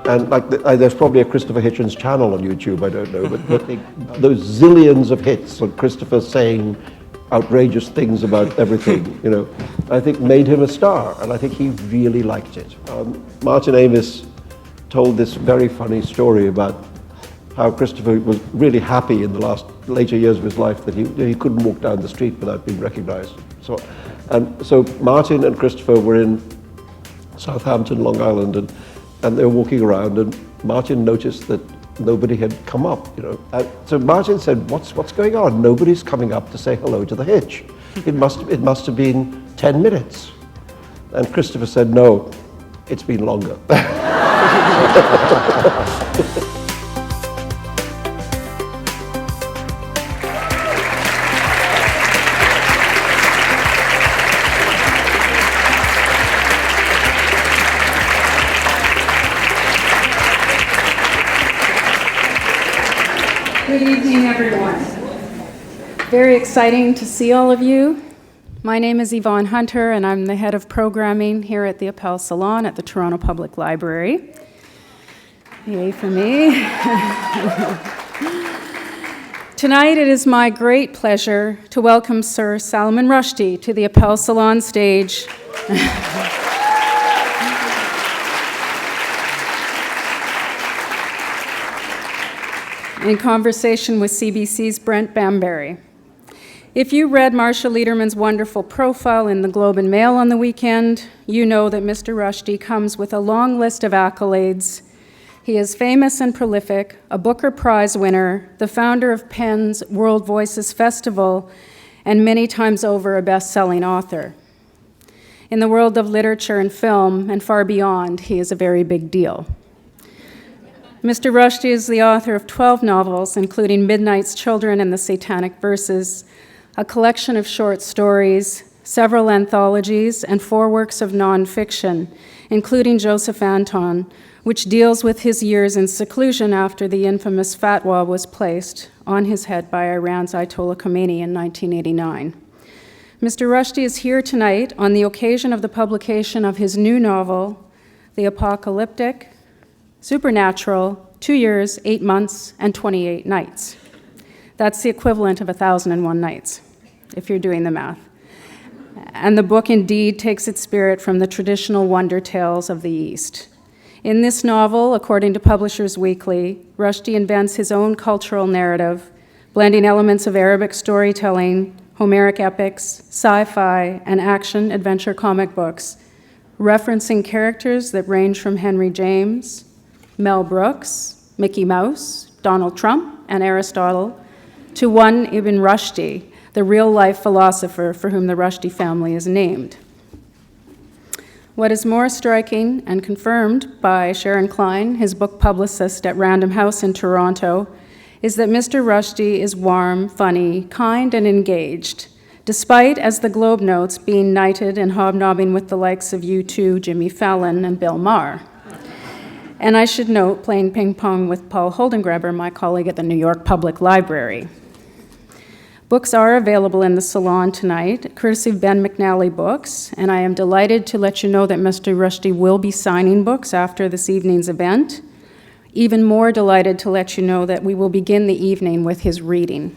And like there's probably a Christopher Hitchens channel on YouTube, I don't know, but those zillions of hits on Christopher saying outrageous things about everything, you know, I think made him a star, and I think he really liked it. Martin Amis told this very funny story about how Christopher was really happy in the later years of his life that he couldn't walk down the street without being recognized. So Martin and Christopher were in Southampton, Long Island, and they were walking around, and Martin noticed that nobody had come up, you know. So Martin said, what's going on? Nobody's coming up to say hello to the Hitch. It must have been 10 minutes. And Christopher said, no, it's been longer. Good evening, everyone. Very exciting to see all of you. My name is Yvonne Hunter, and I'm the head of programming here at the Appel Salon at the Toronto Public Library. Yay for me. Tonight, it is my great pleasure to welcome Sir Salman Rushdie to the Appel Salon stage. In conversation with CBC's Brent Bambury. If you read Marsha Lederman's wonderful profile in the Globe and Mail on the weekend, you know that Mr. Rushdie comes with a long list of accolades. He is famous and prolific, a Booker Prize winner, the founder of Penn's World Voices Festival, and many times over a best-selling author. In the world of literature and film, and far beyond, he is a very big deal. Mr. Rushdie is the author of 12 novels, including Midnight's Children and the Satanic Verses, a collection of short stories, several anthologies, and 4 works of nonfiction, including Joseph Anton, which deals with his years in seclusion after the infamous fatwa was placed on his head by Iran's Ayatollah Khomeini in 1989. Mr. Rushdie is here tonight on the occasion of the publication of his new novel, The Apocalyptic Supernatural, 2 years, 8 months, and 28 nights. That's the equivalent of 1,001 nights, if you're doing the math. And the book indeed takes its spirit from the traditional wonder tales of the East. In this novel, according to Publishers Weekly, Rushdie invents his own cultural narrative, blending elements of Arabic storytelling, Homeric epics, sci-fi, and action-adventure comic books, referencing characters that range from Henry James, Mel Brooks, Mickey Mouse, Donald Trump, and Aristotle, to one Ibn Rushdie, the real-life philosopher for whom the Rushdie family is named. What is more striking, and confirmed by Sharon Klein, his book publicist at Random House in Toronto, is that Mr. Rushdie is warm, funny, kind, and engaged, despite, as the Globe notes, being knighted and hobnobbing with the likes of U2, Jimmy Fallon, and Bill Maher. And I should note, playing ping pong with Paul Holdengreber, my colleague at the New York Public Library. Books are available in the Salon tonight, courtesy of Ben McNally Books, and I am delighted to let you know that Mr. Rushdie will be signing books after this evening's event. Even more delighted to let you know that we will begin the evening with his reading.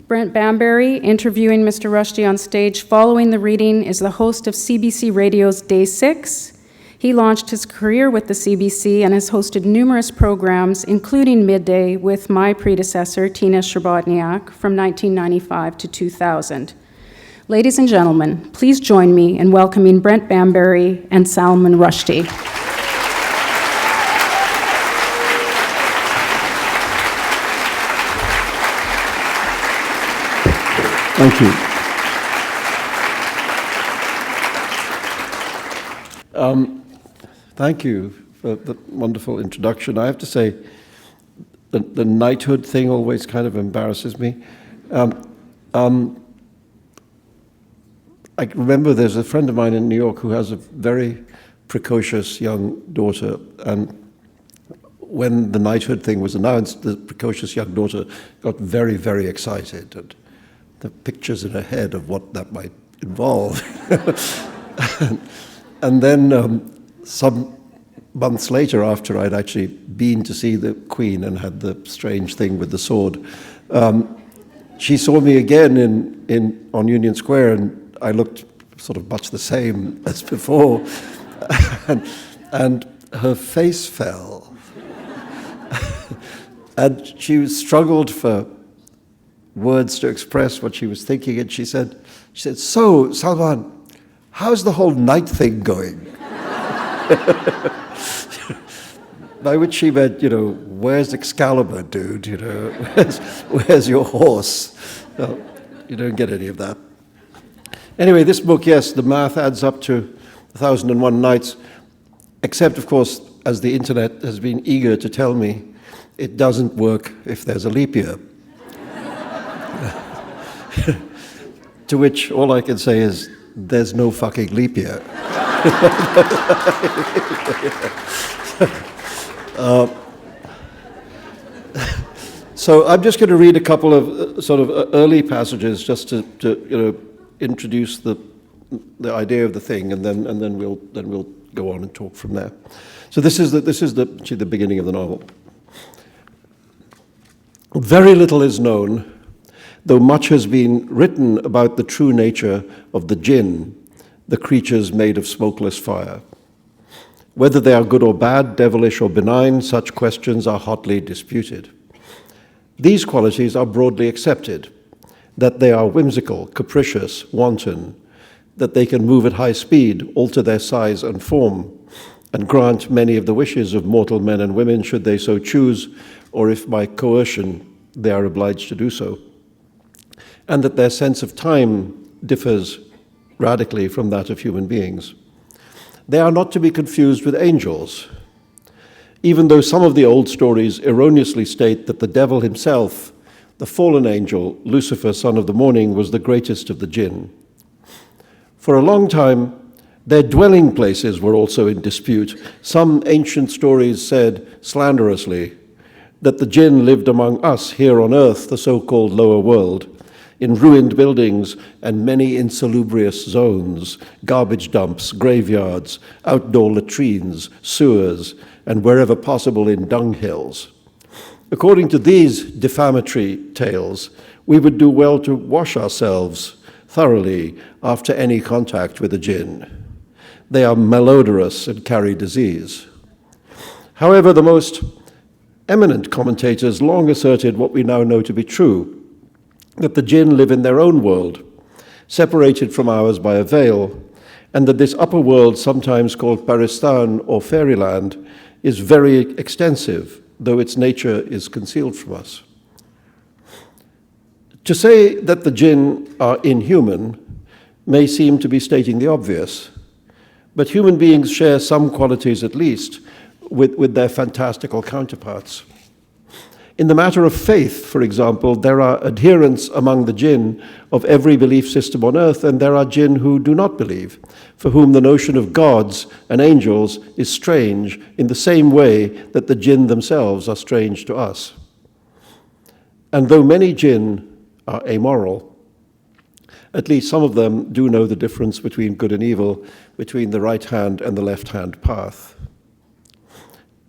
Brent Bambury, interviewing Mr. Rushdie on stage following the reading, is the host of CBC Radio's Day 6. He launched his career with the CBC and has hosted numerous programs, including Midday with my predecessor, Tina Sherbatniak, from 1995 to 2000. Ladies and gentlemen, please join me in welcoming Brent Bambury and Salman Rushdie. Thank you. Thank you for the wonderful introduction. I have to say, the knighthood thing always kind of embarrasses me. I remember there's a friend of mine in New York who has a very precocious young daughter, and when the knighthood thing was announced, the precocious young daughter got very, very excited, and the pictures in her head of what that might involve. And then some months later, after I'd actually been to see the Queen and had the strange thing with the sword, she saw me again on Union Square, and I looked sort of much the same as before, and her face fell, and she struggled for words to express what she was thinking, and she said, "So, Salman, how's the whole night thing going?" By which she meant, where's Excalibur, dude? Where's your horse? No, you don't get any of that. Anyway, this book, yes, the math adds up to 1,001 nights, except, of course, as the internet has been eager to tell me, it doesn't work if there's a leap year. To which all I can say is, there's no fucking leap year. So I'm just going to read a couple of sort of early passages just to introduce the idea of the thing, and then we'll go on and talk from there. So this is the beginning of the novel. Very little is known, though much has been written about the true nature of the Djinn, the creatures made of smokeless fire. Whether they are good or bad, devilish or benign, such questions are hotly disputed. These qualities are broadly accepted, that they are whimsical, capricious, wanton, that they can move at high speed, alter their size and form, and grant many of the wishes of mortal men and women should they so choose, or if by coercion they are obliged to do so, and that their sense of time differs radically from that of human beings. They are not to be confused with angels, even though some of the old stories erroneously state that the devil himself, the fallen angel, Lucifer, son of the morning, was the greatest of the Djinn. For a long time, their dwelling places were also in dispute. Some ancient stories said, slanderously, that the Djinn lived among us here on earth, the so-called lower world, in ruined buildings and many insalubrious zones, garbage dumps, graveyards, outdoor latrines, sewers, and wherever possible in dunghills. According to these defamatory tales, we would do well to wash ourselves thoroughly after any contact with a Djinn. They are malodorous and carry disease. However, the most eminent commentators long asserted what we now know to be true, that the Djinn live in their own world, separated from ours by a veil, and that this upper world, sometimes called Paristan or fairyland, is very extensive, though its nature is concealed from us. To say that the Djinn are inhuman may seem to be stating the obvious, but human beings share some qualities at least with their fantastical counterparts. In the matter of faith, for example, there are adherents among the Djinn of every belief system on earth, and there are Djinn who do not believe, for whom the notion of gods and angels is strange in the same way that the Djinn themselves are strange to us. And though many Djinn are amoral, at least some of them do know the difference between good and evil, between the right hand and the left hand path.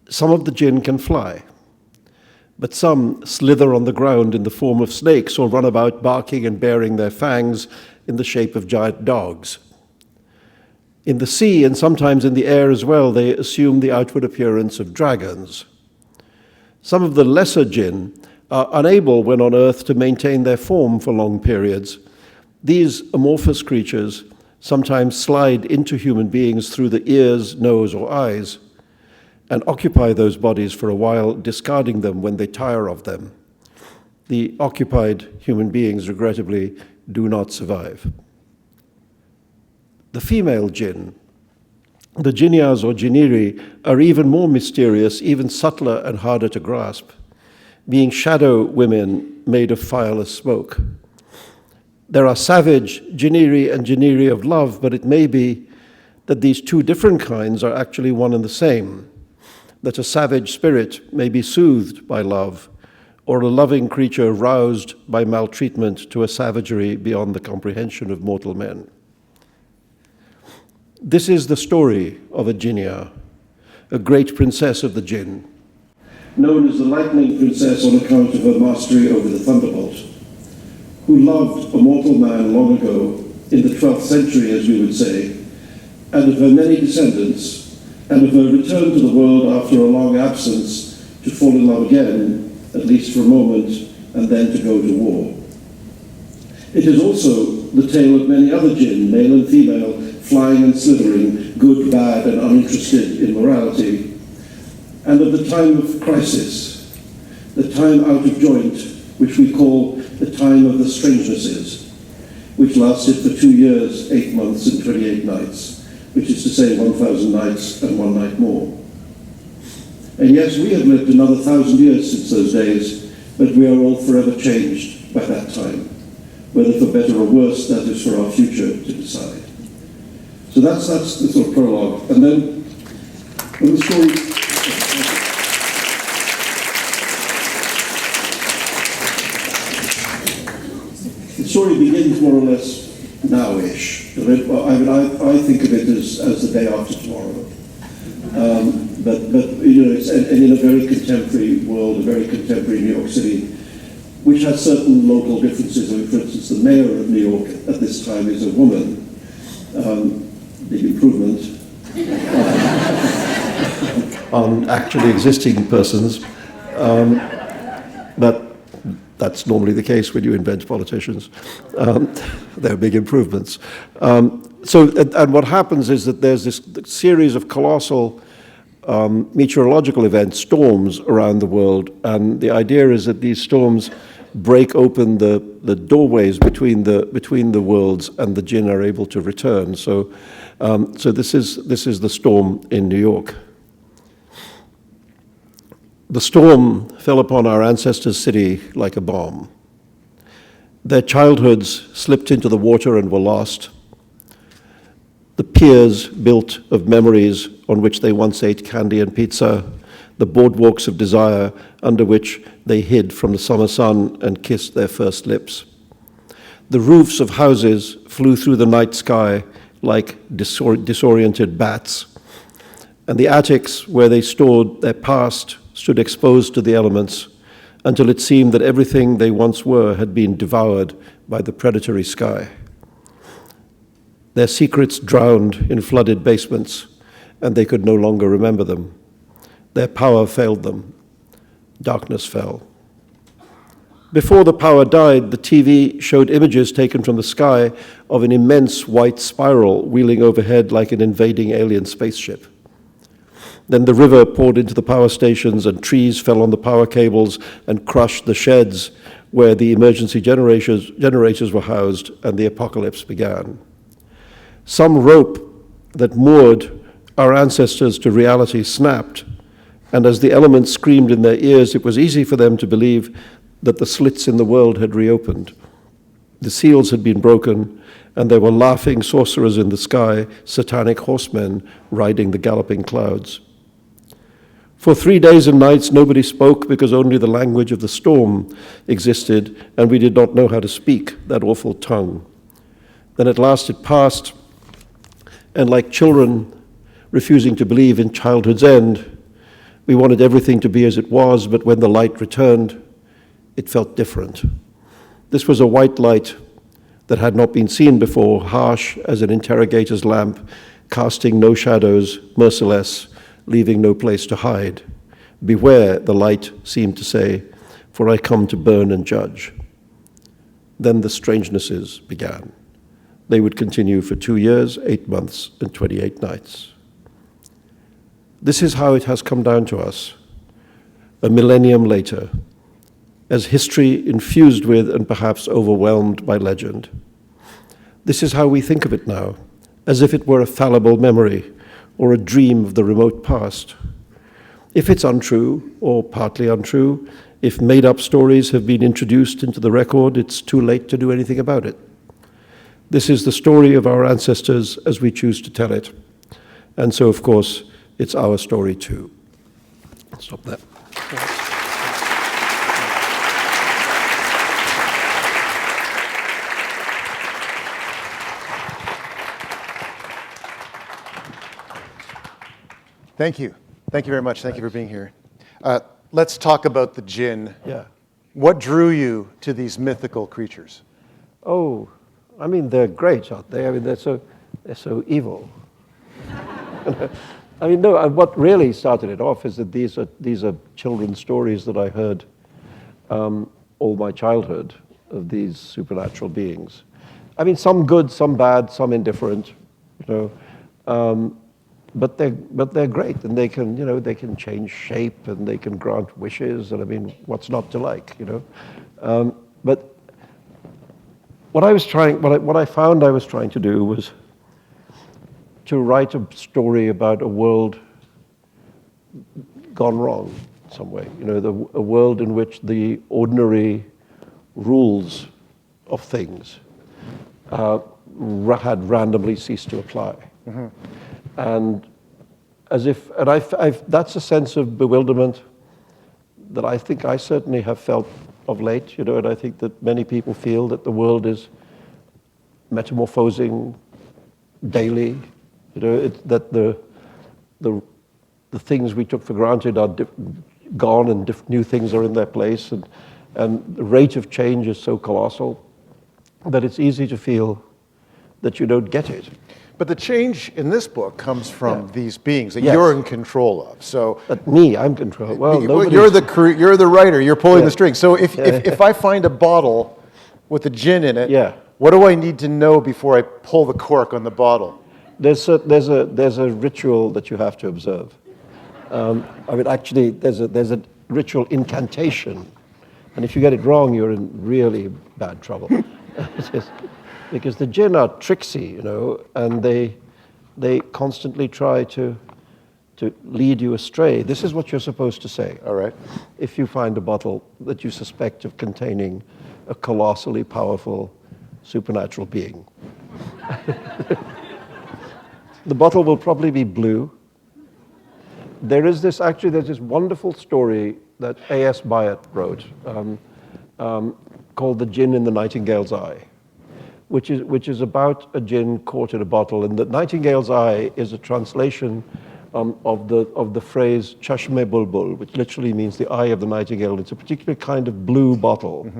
Some of the Djinn can fly, but some slither on the ground in the form of snakes or run about barking and baring their fangs in the shape of giant dogs. In the sea and sometimes in the air as well, they assume the outward appearance of dragons. Some of the lesser Djinn are unable when on earth to maintain their form for long periods. These amorphous creatures sometimes slide into human beings through the ears, nose, or eyes, and occupy those bodies for a while, discarding them when they tire of them. The occupied human beings, regrettably, do not survive. The female Djinn, the Jinnyas or Jinniri, are even more mysterious, even subtler and harder to grasp, being shadow women made of fireless smoke. There are savage Jinniri and Jinniri of love, but it may be that these two different kinds are actually one and the same, that a savage spirit may be soothed by love, or a loving creature roused by maltreatment to a savagery beyond the comprehension of mortal men. This is the story of a Jinnya, a great princess of the Djinn, known as the Lightning Princess on account of her mastery over the thunderbolt, who loved a mortal man long ago, in the 12th century, as we would say, and of her many descendants, and of her return to the world after a long absence to fall in love again, at least for a moment, and then to go to war. It is also the tale of many other Djinn, male and female, flying and slithering, good, bad, and uninterested in morality, and of the time of crisis, the time out of joint, which we call the time of the strangenesses, which lasted for 2 years, 8 months, and 28 nights, which is to say 1,000 nights and 1 night more. And yes, we have lived another 1,000 years since those days, but we are all forever changed by that time. Whether for better or worse, that is for our future to decide. So that's the sort of prologue. And then, when the story... The story begins more or less now-ish. I think of it as the day after tomorrow. But you know, it's and in a very contemporary world, a very contemporary New York City, which has certain local differences. I mean, for instance, the mayor of New York at this time is a woman. Big improvement on actually existing persons. But that's normally the case when you invent politicians. They're big improvements. And what happens is that there's this series of colossal meteorological events, storms around the world, and the idea is that these storms break open the doorways between the worlds, and the Djinn are able to return. So this is the storm in New York. The storm fell upon our ancestors' city like a bomb. Their childhoods slipped into the water and were lost. The piers built of memories on which they once ate candy and pizza, the boardwalks of desire under which they hid from the summer sun and kissed their first lips. The roofs of houses flew through the night sky like disoriented bats, and the attics where they stored their past stood exposed to the elements until it seemed that everything they once were had been devoured by the predatory sky. Their secrets drowned in flooded basements, and they could no longer remember them. Their power failed them. Darkness fell. Before the power died, the TV showed images taken from the sky of an immense white spiral wheeling overhead like an invading alien spaceship. Then the river poured into the power stations, and trees fell on the power cables and crushed the sheds where the emergency generators were housed, and the apocalypse began. Some rope that moored our ancestors to reality snapped, and as the elements screamed in their ears, it was easy for them to believe that the slits in the world had reopened. The seals had been broken, and there were laughing sorcerers in the sky, satanic horsemen riding the galloping clouds. For 3 days and nights, nobody spoke because only the language of the storm existed, and we did not know how to speak that awful tongue. Then at last it passed, and like children refusing to believe in childhood's end, we wanted everything to be as it was, but when the light returned, it felt different. This was a white light that had not been seen before, harsh as an interrogator's lamp, casting no shadows, merciless, leaving no place to hide. Beware, the light seemed to say, for I come to burn and judge. Then the strangenesses began. They would continue for 2 years, 8 months, and 28 nights. This is how it has come down to us, a millennium later, as history infused with and perhaps overwhelmed by legend. This is how we think of it now, as if it were a fallible memory or a dream of the remote past. If it's untrue, or partly untrue, if made-up stories have been introduced into the record, it's too late to do anything about it. This is the story of our ancestors as we choose to tell it. And so, of course, it's our story too. I'll stop there. Thank you. Thank you very much. Thank you for being here. Let's talk about the Djinn. Yeah. What drew you to these mythical creatures? Oh, I mean, they're great, aren't they? I mean, they're so evil. I mean, no, what really started it off is that these are children's stories that I heard all my childhood of these supernatural beings. I mean, some good, some bad, some indifferent, you know. But they're great, and they can change shape, and they can grant wishes, and I mean, what's not to like, you know? But what I found I was trying to do was to write a story about a world gone wrong some way. You know, a world in which the ordinary rules of things had randomly ceased to apply. Mm-hmm. And that's a sense of bewilderment that I think I certainly have felt of late, you know, and I think that many people feel that the world is metamorphosing daily, you know, that the things we took for granted are gone, and new things are in their place, and the rate of change is so colossal that it's easy to feel that you don't get it. But the change in this book comes from these beings that you're in control of. So but me, I'm control. Well, you're the writer. You're pulling the strings. So if I find a bottle with a Djinn in it, what do I need to know before I pull the cork on the bottle? There's a ritual that you have to observe. I mean, actually, there's a ritual incantation, and if you get it wrong, you're in really bad trouble. Because the Djinn are tricksy, you know, and they constantly try to lead you astray. This is what you're supposed to say. All right. If you find a bottle that you suspect of containing a colossally powerful supernatural being. The bottle will probably be blue. There's this wonderful story that A.S. Byatt wrote called The Djinn in the Nightingale's Eye, which is about a Djinn caught in a bottle. And the Nightingale's Eye is a translation of the phrase Chashme Bulbul, which literally means the eye of the nightingale. It's a particular kind of blue bottle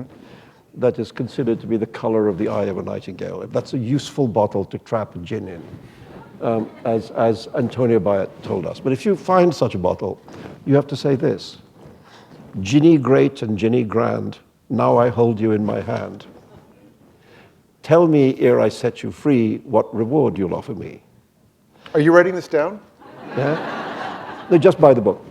that is considered to be the color of the eye of a nightingale. That's a useful bottle to trap a Djinn in, as Antonio Byatt told us. But if you find such a bottle, you have to say this: Djinni great and Djinni grand, now I hold you in my hand. Tell me, ere I set you free, what reward you'll offer me. Are you writing this down? Yeah? No, just buy the book.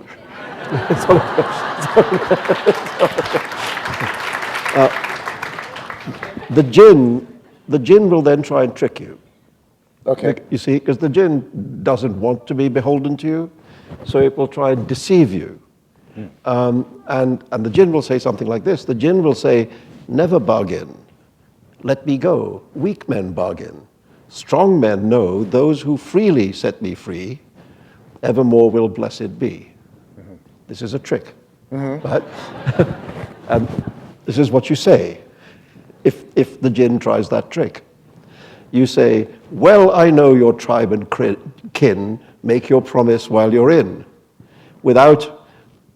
The Djinn will then try and trick you. Okay. You see, because the Djinn doesn't want to be beholden to you, so it will try and deceive you. And the Djinn will say something like this. The Djinn will say, never bargain. Let me go. Weak men bargain. Strong men know those who freely set me free, evermore will blessed be. This is a trick. Right? And this is what you say if the Djinn tries that trick. You say, well, I know your tribe and kin make your promise while you're in. Without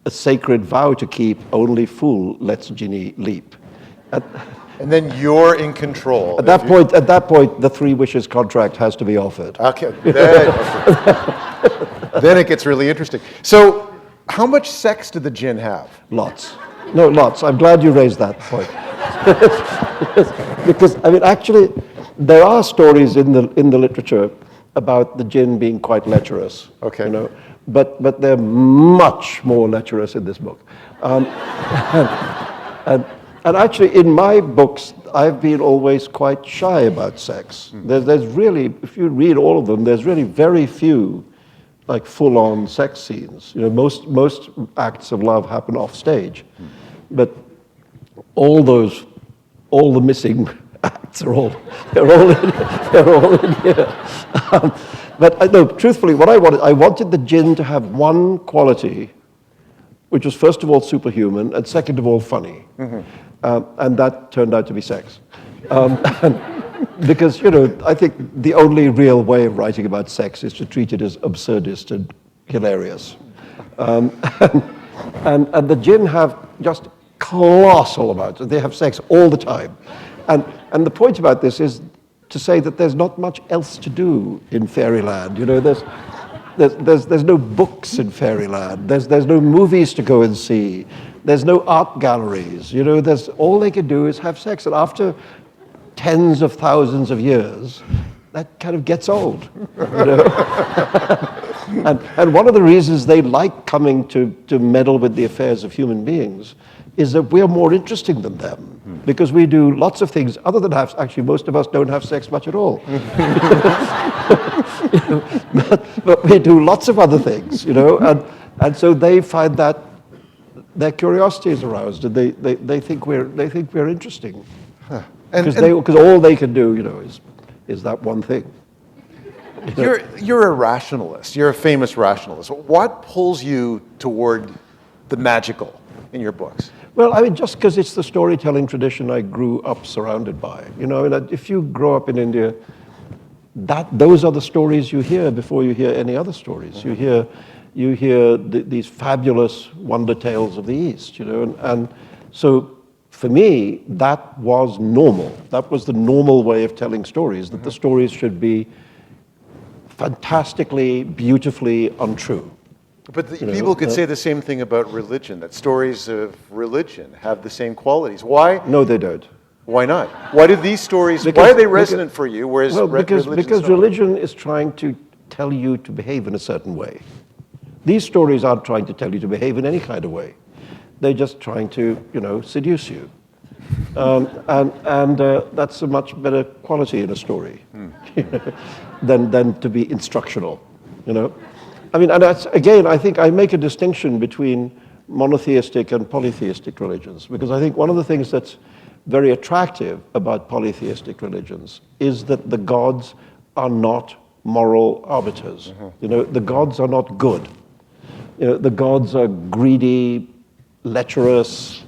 a sacred vow to keep, only fool lets Djinni leap. And then you're in control. At that point, the three wishes contract has to be offered. Okay. Then it gets really interesting. So, how much sex do the Djinn have? Lots. No, lots. I'm glad you raised that point. Because, I mean, actually, there are stories in the literature about the Djinn being quite lecherous. Okay. You know, but they're much more lecherous in this book. And actually, in my books, I've been always quite shy about sex. There's really, if you read all of them, there's really very few, like, full-on sex scenes. You know, most acts of love happen off stage, but all the missing acts they're all in here. But no, truthfully, what I wanted the Djinn to have one quality, which was first of all superhuman, and second of all funny. And that turned out to be sex. Because, you know, I think the only real way of writing about sex is to treat it as absurdist and hilarious. And the Djinn have just colossal amounts. They have sex all the time. And the point about this is to say that there's not much else to do in fairyland. You know, there's no books in fairyland. There's no movies to go and see. There's no art galleries. You know, all they can do is have sex. And after tens of thousands of years, that kind of gets old. You know? and one of the reasons they like coming to meddle with the affairs of human beings is that we're more interesting than them, because we do lots of things other than have, actually most of us don't have sex much at all. but we do lots of other things, you know, and so they find that their curiosity is aroused, and they think we're interesting. Because all they can do, you know, is that one thing. You're a rationalist. You're a famous rationalist. What pulls you toward the magical in your books? Well, I mean, just because it's the storytelling tradition I grew up surrounded by. You know, I mean, if you grow up in India, those are the stories you hear before you hear any other stories. You hear these fabulous wonder tales of the East. You know, and so for me, that was normal. That was the normal way of telling stories. That the stories should be fantastically, beautifully untrue. But people could say the same thing about religion, that stories of religion have the same qualities. Why? No, they don't. Why not? Why do these stories, why are they resonant for you, whereas because religion is trying to tell you to behave in a certain way. These stories aren't trying to tell you to behave in any kind of way. They're just trying to, you know, seduce you. And that's a much better quality in a story than to be instructional, you know. I mean, and that's, again, I think I make a distinction between monotheistic and polytheistic religions, because I think one of the things that's very attractive about polytheistic religions is that the gods are not moral arbiters. You know, the gods are not good. You know, the gods are greedy, lecherous,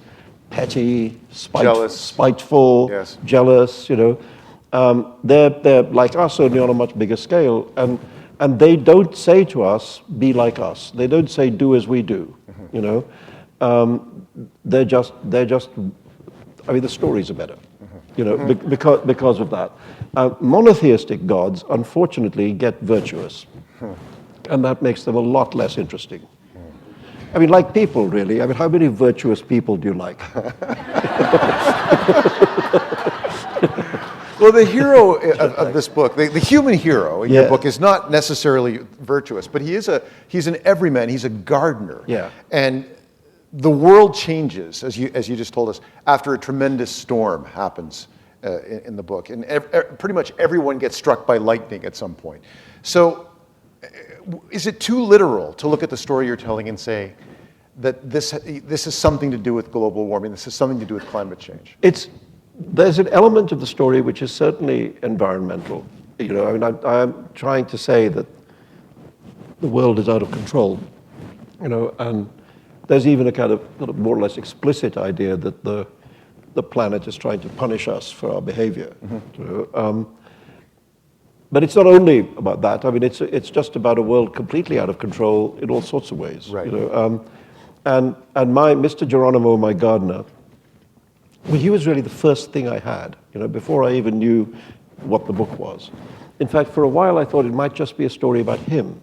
petty, spiteful, yes, jealous. You know, they're like us, only on a much bigger scale, and they don't say to us, "Be like us." They don't say, "Do as we do." You know, they're just. I mean, the stories are better. You know, because of that. Monotheistic gods, unfortunately, get virtuous, and that makes them a lot less interesting. I mean, like people, really. I mean, how many virtuous people do you like? Well, the hero of this book, the human hero in your book, is not necessarily virtuous, but he's an everyman. He's a gardener. Yeah. And the world changes, as you just told us, after a tremendous storm happens in the book, and pretty much everyone gets struck by lightning at some point. So, is it too literal to look at the story you're telling and say that this is something to do with global warming? This is something to do with climate change? There's an element of the story which is certainly environmental. You know, I mean, I'm trying to say that the world is out of control. You know, and there's even a kind of more or less explicit idea that the planet is trying to punish us for our behavior. You know? But it's not only about that. I mean, it's just about a world completely out of control in all sorts of ways. Right. You know? And Mr. Geronimo, my gardener, well, he was really the first thing I had, you know, before I even knew what the book was. In fact, for a while I thought it might just be a story about him.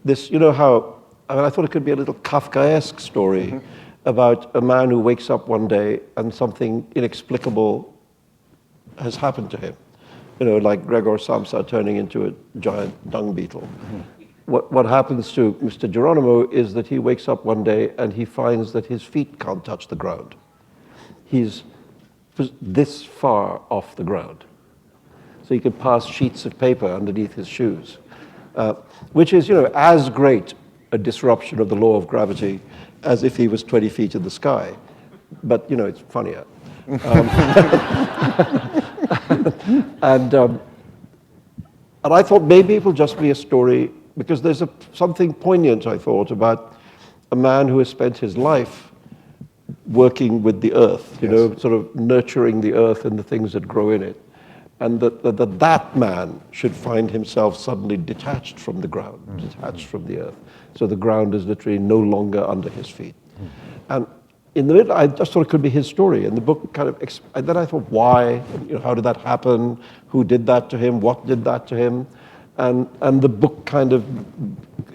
This, you know how, I mean, I thought it could be a little Kafkaesque story about a man who wakes up one day and something inexplicable has happened to him. You know, like Gregor Samsa turning into a giant dung beetle. What happens to Mr. Geronimo is that he wakes up one day and he finds that his feet can't touch the ground. He's this far off the ground. So he can pass sheets of paper underneath his shoes, which is, you know, as great a disruption of the law of gravity as if he was 20 feet in the sky. But, you know, it's funnier. And I thought maybe it will just be a story, because there's something poignant, I thought, about a man who has spent his life working with the earth, you know, sort of nurturing the earth and the things that grow in it. and that man should find himself suddenly detached from the ground, detached from the earth. So the ground is literally no longer under his feet. And in the middle, I just thought it could be his story, and the book kind of, and then I thought, why? You know, how did that happen? Who did that to him? What did that to him? And the book kind of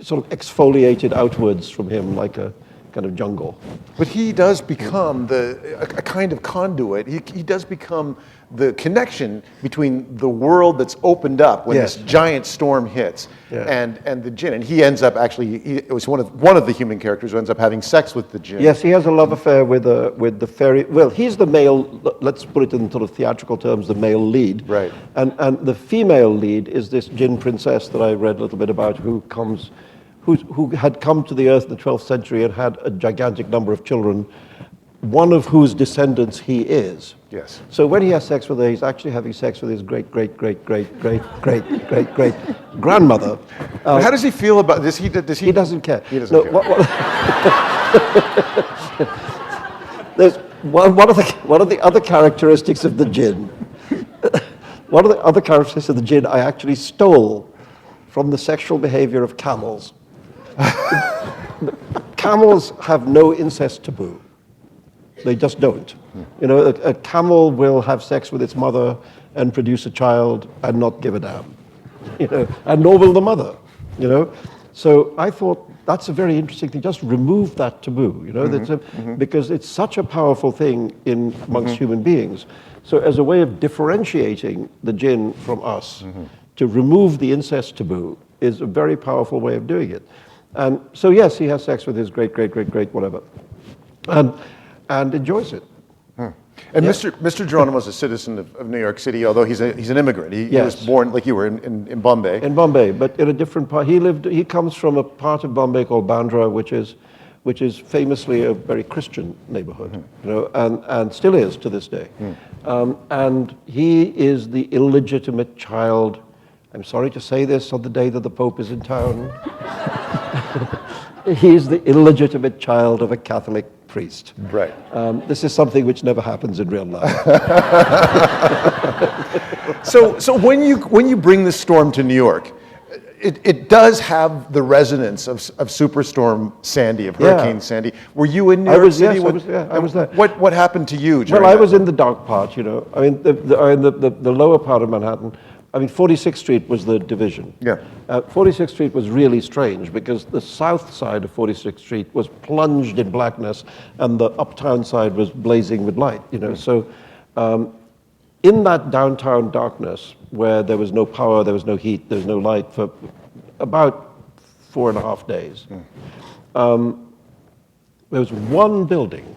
sort of exfoliated outwards from him like a kind of jungle. But he does become a kind of conduit. He does become the connection between the world that's opened up when this giant storm hits and the Djinn. And he ends up actually, it was one of the human characters who ends up having sex with the Djinn. Yes, he has a love affair with the fairy. Well, he's the male, let's put it in sort of theatrical terms, the male lead. Right. And the female lead is this Djinn princess that I read a little bit about who had come to the earth in the 12th century and had a gigantic number of children, one of whose descendants he is. Yes. So when he has sex with her, he's actually having sex with his great grandmother. How does he feel about this? He doesn't care. He doesn't care. There's one of the other characteristics of the Djinn. One of the other characteristics of the Djinn I actually stole from the sexual behavior of camels. Camels have no incest taboo. They just don't. You know, a camel will have sex with its mother and produce a child and not give a damn. You know, and nor will the mother. You know, so I thought that's a very interesting thing. Just remove that taboo. You know, because it's such a powerful thing amongst human beings. So as a way of differentiating the Djinn from us, to remove the incest taboo is a very powerful way of doing it. And so yes, he has sex with his great whatever, and enjoys it. And Mr. Geronimo is a citizen of New York City, although he's an immigrant. He was born, like you were, in Bombay. In Bombay, but in a different part. He comes from a part of Bombay called Bandra, which is famously a very Christian neighborhood, you know, and still is to this day. And he is the illegitimate child. I'm sorry to say this on the day that the Pope is in town. He's the illegitimate child of a Catholic priest. Right. This is something which never happens in real life. So when you bring the storm to New York, it does have the resonance of Superstorm Sandy, of Hurricane Sandy. Were you in New York City? Yes, I was there. What happened to you? Well, I was in the dark part, you know. I mean, the lower part of Manhattan. I mean, 46th Street was the division. Yeah. 46th Street was really strange because the south side of 46th Street was plunged in blackness and the uptown side was blazing with light, you know. So in that downtown darkness where there was no power, there was no heat, there was no light for about 4.5 days, there was one building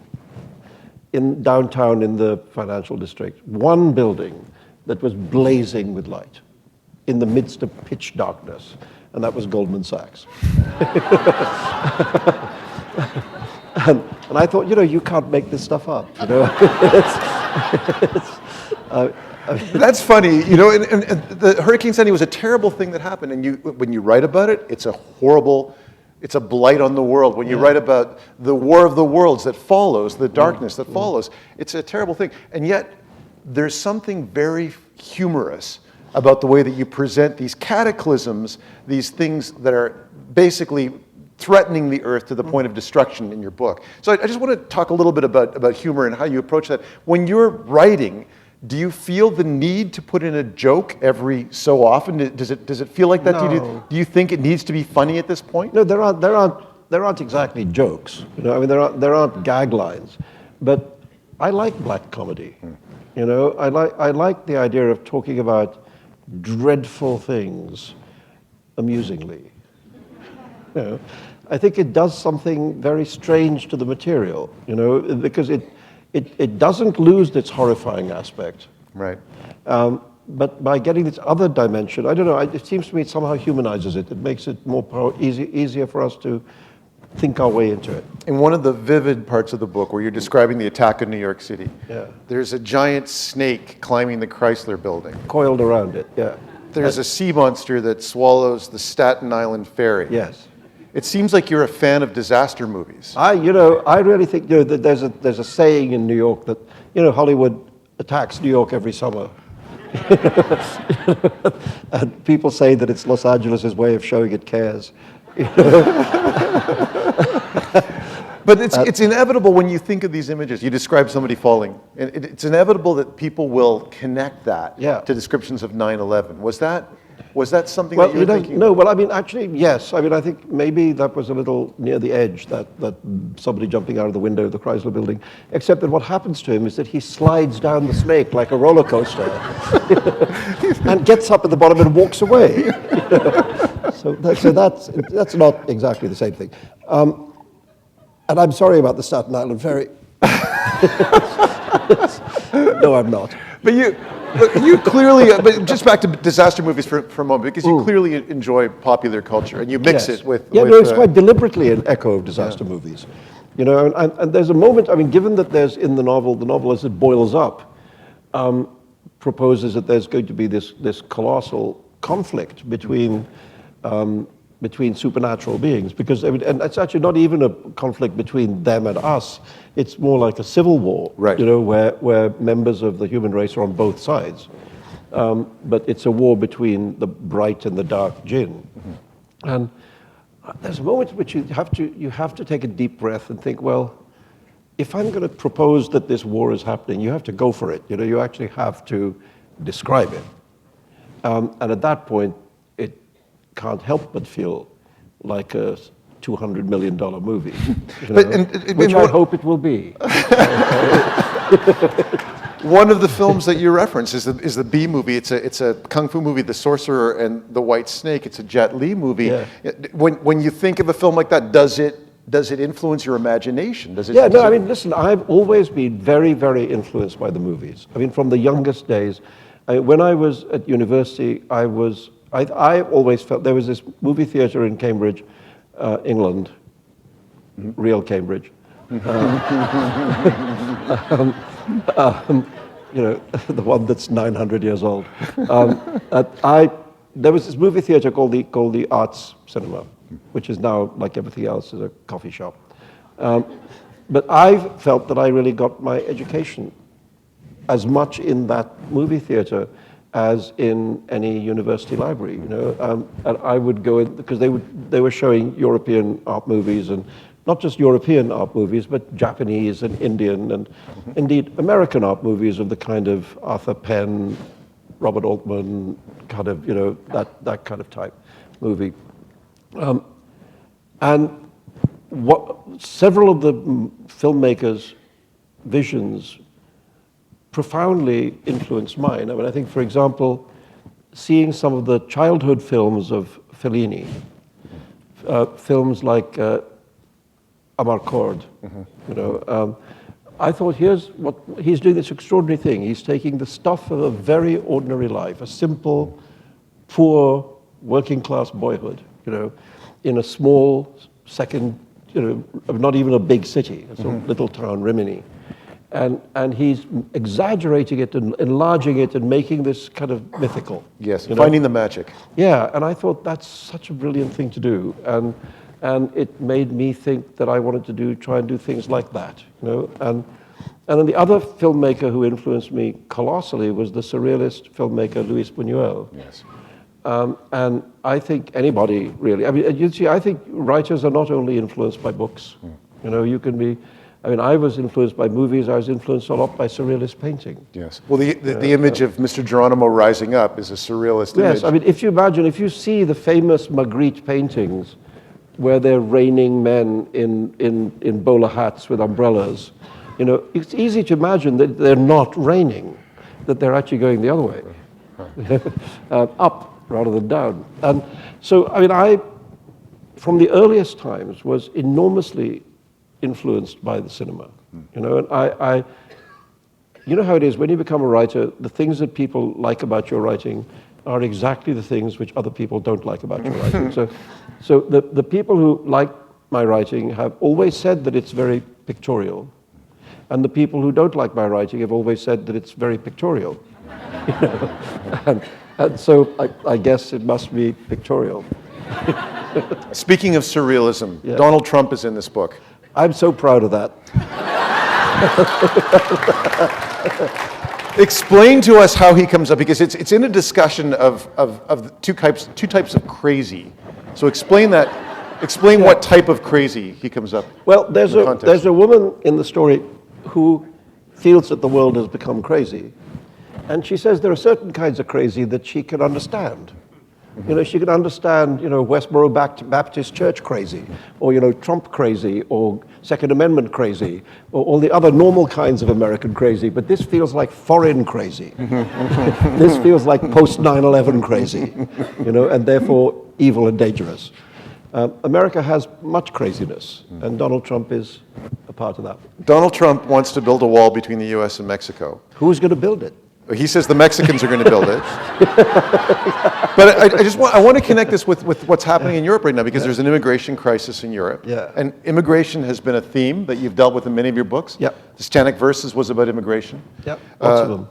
in downtown in the financial district, one building that was blazing with light in the midst of pitch darkness, and that was Goldman Sachs. and I thought, you know, you can't make this stuff up, you know. That's funny, you know, and the Hurricane Sandy was a terrible thing that happened, and when you write about it, it's a blight on the world. When you write about the War of the Worlds that follows, the darkness that follows, it's a terrible thing. And yet, there's something very humorous about the way that you present these cataclysms, these things that are basically threatening the earth to the point of destruction in your book. So I just want to talk a little bit about humor and how you approach that. When you're writing, do you feel the need to put in a joke every so often? Does it feel like that? No. Do you think it needs to be funny at this point? No, there aren't exactly jokes. You know, I mean, there aren't gag lines, but I like black comedy. You know, I like the idea of talking about dreadful things amusingly. You know, I think it does something very strange to the material. You know, because it doesn't lose its horrifying aspect. Right. But by getting this other dimension, I don't know. It seems to me it somehow humanizes it. It makes it more easier for us to think our way into it. In one of the vivid parts of the book where you're describing the attack on New York City, there's a giant snake climbing the Chrysler building. Coiled around it, yeah. There's a sea monster that swallows the Staten Island ferry. Yes. It seems like you're a fan of disaster movies. I really think, you know, that there's a saying in New York that, you know, Hollywood attacks New York every summer. And people say that it's Los Angeles' way of showing it cares. But it's inevitable when you think of these images. You describe somebody falling. And it's inevitable that people will connect that to descriptions of 9/11. Was that something that you were thinking? No, well, I mean, actually, yes. I mean, I think maybe that was a little near the edge, that somebody jumping out of the window of the Chrysler building, except that what happens to him is that he slides down the snake like a roller coaster and gets up at the bottom and walks away. So that's not exactly the same thing. And I'm sorry about the Staten Island Ferry. No, I'm not. But you clearly, but just back to disaster movies for a moment, because you clearly enjoy popular culture and you mix it with. Yeah, no, it's quite deliberately an echo of disaster movies. You know, and there's a moment, I mean, given that there's in the novel as it boils up, proposes that there's going to be this colossal conflict between supernatural beings, because I mean, and it's actually not even a conflict between them and us. It's more like a civil war, right? You know, where members of the human race are on both sides, but it's a war between the bright and the dark Djinn. And there's a moment in which you have to take a deep breath and think, well, if I'm going to propose that this war is happening, you have to go for it. You know, you actually have to describe it, and at that point, can't help but feel like a $200 million movie, which I hope it will be. One of the films that you reference is the B movie. It's a kung fu movie, The Sorcerer and the White Snake. It's a Jet Li movie. Yeah. When you think of a film like that, does it influence your imagination? I mean, listen, I've always been very, very influenced by the movies. I mean, from the youngest days. When I was at university, I always felt there was this movie theater in Cambridge, England, real Cambridge. You know, the one that's 900 years old. There was this movie theater called the Arts Cinema, which is now, like everything else, is a coffee shop. But I felt that I really got my education as much in that movie theater as in any university library, you know, and I would go in because they were showing European art movies, and not just European art movies, but Japanese and Indian and indeed American art movies of the kind of Arthur Penn, Robert Altman kind of, you know, that kind of type movie, and several of the filmmakers' visions profoundly influenced mine. I mean, I think, for example, seeing some of the childhood films of Fellini, films like Amarcord, you know, I thought, he's doing this extraordinary thing. He's taking the stuff of a very ordinary life, a simple, poor, working-class boyhood, you know, in a small second, you know, not even a big city, it's a little town, Rimini. And he's exaggerating it and enlarging it and making this kind of mythical. Yes, finding the magic. Yeah, and I thought that's such a brilliant thing to do. And it made me think that I wanted to try and do things like that, you know. And then the other filmmaker who influenced me colossally was the surrealist filmmaker Luis Buñuel. Yes. And I think anybody really, I mean, you see, I think writers are not only influenced by books. You know, you can be, I mean, I was influenced by movies. I was influenced a lot by surrealist painting. Yes. Well, the image of Mr. Geronimo rising up is a surrealist image. Yes. I mean, if you see the famous Magritte paintings, where they're raining men in bowler hats with umbrellas, you know, it's easy to imagine that they're not raining, that they're actually going the other way, up rather than down. And so, I mean, from the earliest times, was enormously influenced by the cinema, you know, and you know how it is when you become a writer, the things that people like about your writing are exactly the things which other people don't like about your writing. So the people who like my writing have always said that it's very pictorial, and the people who don't like my writing have always said that it's very pictorial, you know, and so I guess it must be pictorial. Speaking of surrealism, Donald Trump is in this book. I'm so proud of that. Explain to us how he comes up, because it's in a discussion of two types of crazy. So explain that. Explain what type of crazy he comes up. Well, there's a woman in the story who feels that the world has become crazy, and she says there are certain kinds of crazy that she can understand. You know, she can understand, Westboro Baptist Church crazy, or, Trump crazy, or Second Amendment crazy, or all the other normal kinds of American crazy, but this feels like foreign crazy. This feels like post 9/11 crazy, and therefore evil and dangerous. America has much craziness, and Donald Trump is a part of that. Donald Trump wants to build a wall between the U.S. and Mexico. Who's going to build it? He says the Mexicans are going to build it. But I want to connect this with what's happening in Europe right now, because there's an immigration crisis in Europe. Yeah. And immigration has been a theme that you've dealt with in many of your books. Yep. The Satanic Verses was about immigration. Yep, lots of them.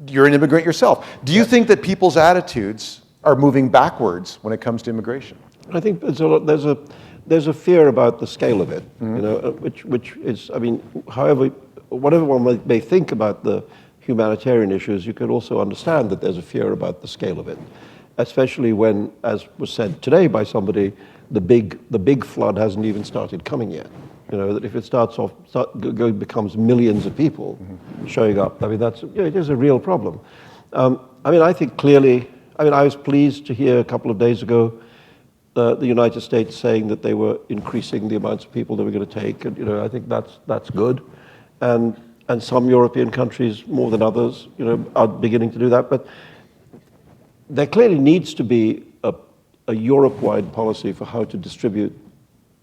You're an immigrant yourself. Do you think that people's attitudes are moving backwards when it comes to immigration? I think there's a fear about the scale of it, which is, however, whatever one may think about the humanitarian issues, you could also understand that there's a fear about the scale of it, especially when, as was said today by somebody, the big flood hasn't even started coming yet. That if it becomes millions of people showing up, it is a real problem. I think clearly, I was pleased to hear a couple of days ago the United States saying that they were increasing the amounts of people they were going to take, and I think that's good, and some European countries more than others, are beginning to do that. But there clearly needs to be a Europe-wide policy for how to distribute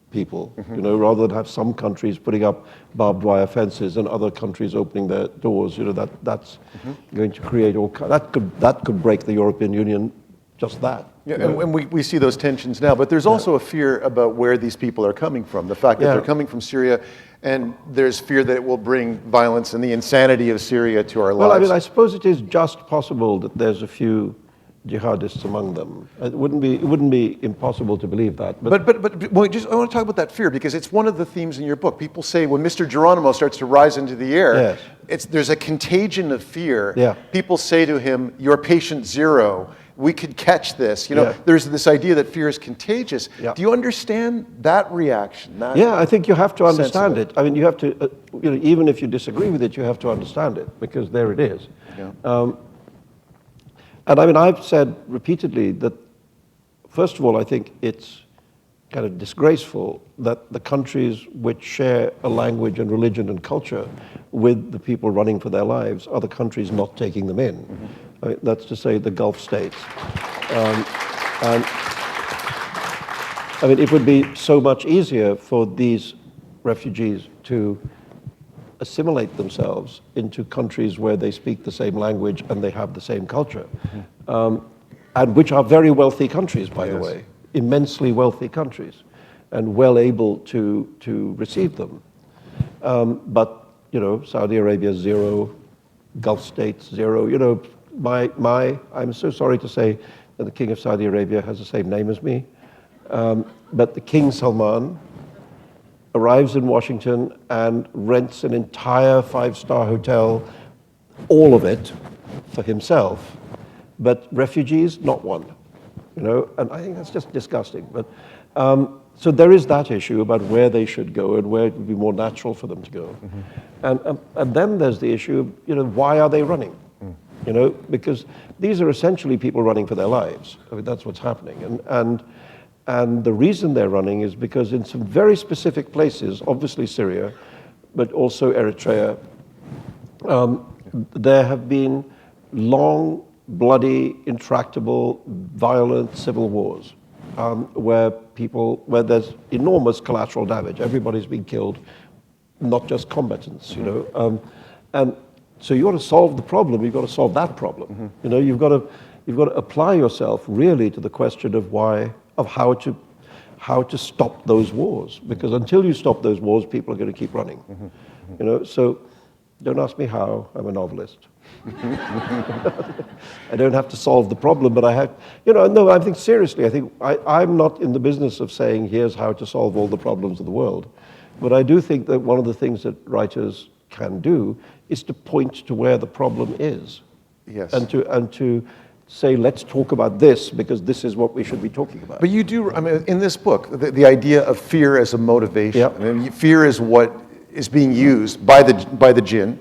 people, rather than have some countries putting up barbed wire fences and other countries opening their doors. That's going to create that could break the European Union. Just that. Yeah, and we see those tensions now, but there's also a fear about where these people are coming from. The fact that they're coming from Syria, and there's fear that it will bring violence and the insanity of Syria to our lives. Well, I suppose it is just possible that there's a few jihadists among them. It wouldn't be impossible to believe that. But I want to talk about that fear, because it's one of the themes in your book. People say when Mr. Geronimo starts to rise into the air, there's a contagion of fear. Yeah. People say to him, "You're patient zero. We could catch this." There's this idea that fear is contagious. Yeah. Do you understand that reaction? I think you have to understand it. You have to, even if you disagree with it, you have to understand it, because there it is. Yeah. And I've said repeatedly that, first of all, I think it's kind of disgraceful that the countries which share a language and religion and culture with the people running for their lives are the countries not taking them in. That's to say, the Gulf states. And it would be so much easier for these refugees to assimilate themselves into countries where they speak the same language and they have the same culture, and which are very wealthy countries, by the way, immensely wealthy countries, and well able to receive them. But Saudi Arabia, zero. Gulf states, zero. I'm so sorry to say that the King of Saudi Arabia has the same name as me, but the King Salman arrives in Washington and rents an entire 5-star hotel, all of it, for himself, but refugees, not one. And I think that's just disgusting. But so there is that issue about where they should go and where it would be more natural for them to go. And then there's the issue of, why are they running? Because these are essentially people running for their lives. That's what's happening. And the reason they're running is because in some very specific places, obviously Syria, but also Eritrea, there have been long, bloody, intractable, violent civil wars, where there's enormous collateral damage. Everybody's been killed, not just combatants, and so you got to solve the problem. You've got to solve that problem. You've got to apply yourself really to the question of how to stop those wars, because until you stop those wars, people are going to keep running. So don't ask me how. I'm a novelist. I don't have to solve the problem, but I have, no, I think seriously, I'm not in the business of saying here's how to solve all the problems of the world, but I do think that one of the things that writers can do is to point to where the problem is. Yes. And to say, let's talk about this because this is what we should be talking about. But you do, I mean, in this book, the idea of fear as a motivation. Yep. I mean, fear is what is being used by the Djinn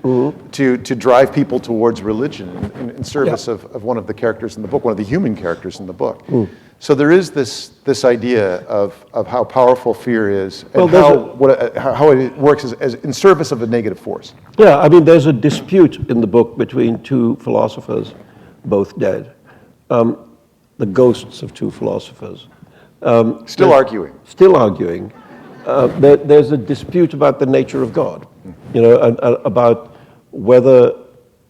to drive people towards religion in service of one of the characters in the book, one of the human characters in the book. So there is this idea of how powerful fear is and how it works as in service of a negative force. Yeah, I mean, there's a dispute in the book between two philosophers, both dead, the ghosts of two philosophers. Still arguing. Still arguing. There's a dispute about the nature of God, and about whether,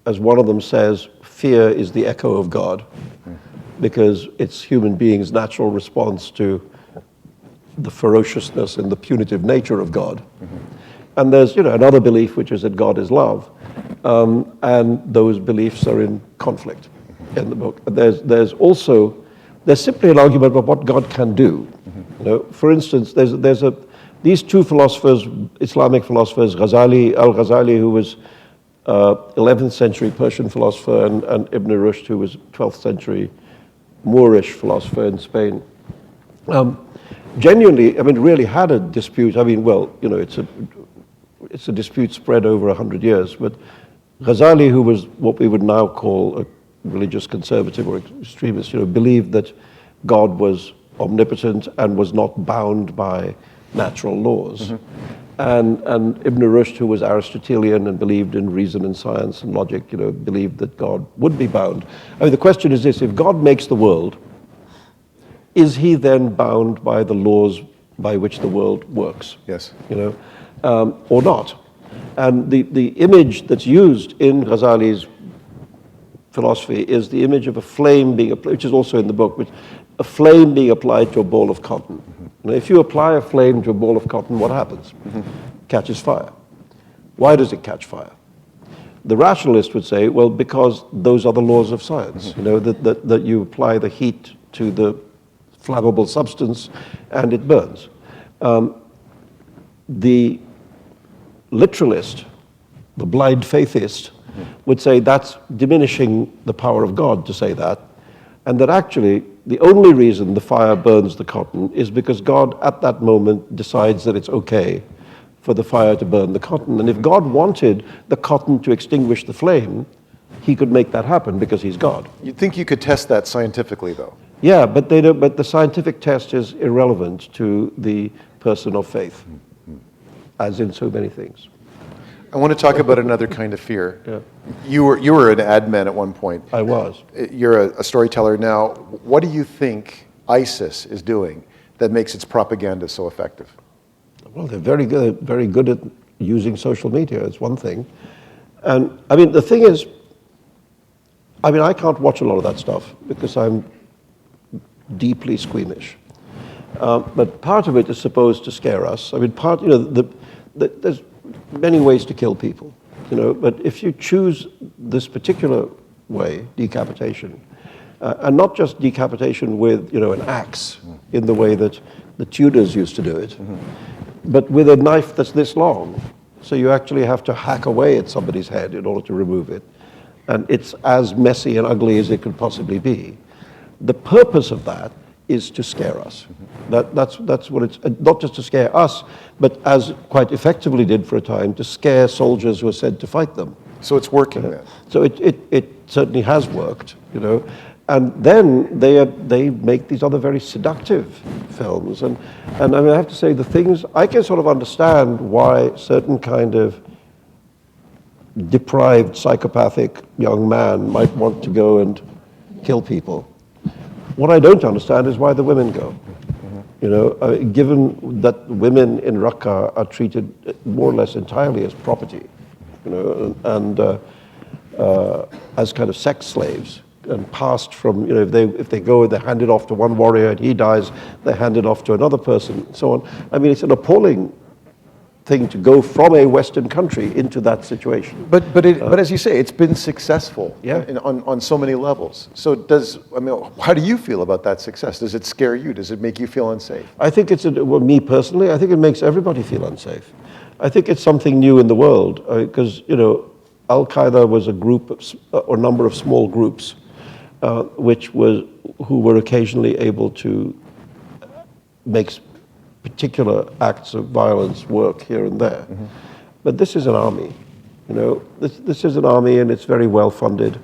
as one of them says, fear is the echo of God, because it's human beings' natural response to the ferociousness and the punitive nature of God. And there's another belief, which is that God is love, and those beliefs are in conflict in the book. There's simply an argument about what God can do. For instance, these two philosophers, Islamic philosophers, al-Ghazali, who was 11th century Persian philosopher, and Ibn Rushd, who was 12th century Moorish philosopher in Spain, genuinely, I mean, really had a dispute. I mean, well, it's a dispute spread over 100 years, but Ghazali, who was what we would now call a religious conservative or extremist, believed that God was omnipotent and was not bound by natural laws. And Ibn Rushd, who was Aristotelian and believed in reason and science and logic, believed that God would be bound. I mean, the question is this: if God makes the world, is he then bound by the laws by which the world works? Yes. Or not? And the image that's used in Ghazali's philosophy is the image of a flame being applied, which is also in the book, which a flame being applied to a ball of cotton. Now, if you apply a flame to a ball of cotton, what happens? Catches fire. Why does it catch fire? The rationalist would say, well, because those are the laws of science, that you apply the heat to the flammable substance and it burns. The literalist, the blind faithist, would say that's diminishing the power of God to say that, and that actually the only reason the fire burns the cotton is because God at that moment decides that it's okay for the fire to burn the cotton. And if God wanted the cotton to extinguish the flame, he could make that happen because he's God. You'd think you could test that scientifically, though. Yeah, but they don't. But the scientific test is irrelevant to the person of faith, as in so many things. I want to talk about another kind of fear. Yeah. You were an ad man at one point. I was. You're a storyteller now. What do you think ISIS is doing that makes its propaganda so effective? Well, they're very good at using social media. It's one thing. And I mean, the thing is, I can't watch a lot of that stuff because I'm deeply squeamish. But part of it is supposed to scare us. I mean, there's many ways to kill people, but if you choose this particular way, decapitation, and not just decapitation with, an axe in the way that the Tudors used to do it, but with a knife that's this long, so you actually have to hack away at somebody's head in order to remove it, and it's as messy and ugly as it could possibly be. The purpose of that is to scare us. That's what it's, not just to scare us, but as quite effectively did for a time, to scare soldiers who are sent to fight them. So it's working then? So it certainly has worked, And then they make these other very seductive films. And I mean, I have to say, the things, I can sort of understand why certain kind of deprived, psychopathic young man might want to go and kill people. What I don't understand is why the women go. Given that women in Raqqa are treated more or less entirely as property, and as kind of sex slaves, and passed from, if they go, they're handed off to one warrior and he dies, they're handed off to another person, and so on. I mean, it's an appalling thing to go from a Western country into that situation. But as you say, it's been successful on so many levels. So how do you feel about that success? Does it scare you? Does it make you feel unsafe? I think me personally, I think it makes everybody feel unsafe. I think it's something new in the world because, Al-Qaeda was a group or number of small groups who were occasionally able to make particular acts of violence work here and there. Mm-hmm. But this is an army, this is an army and it's very well funded.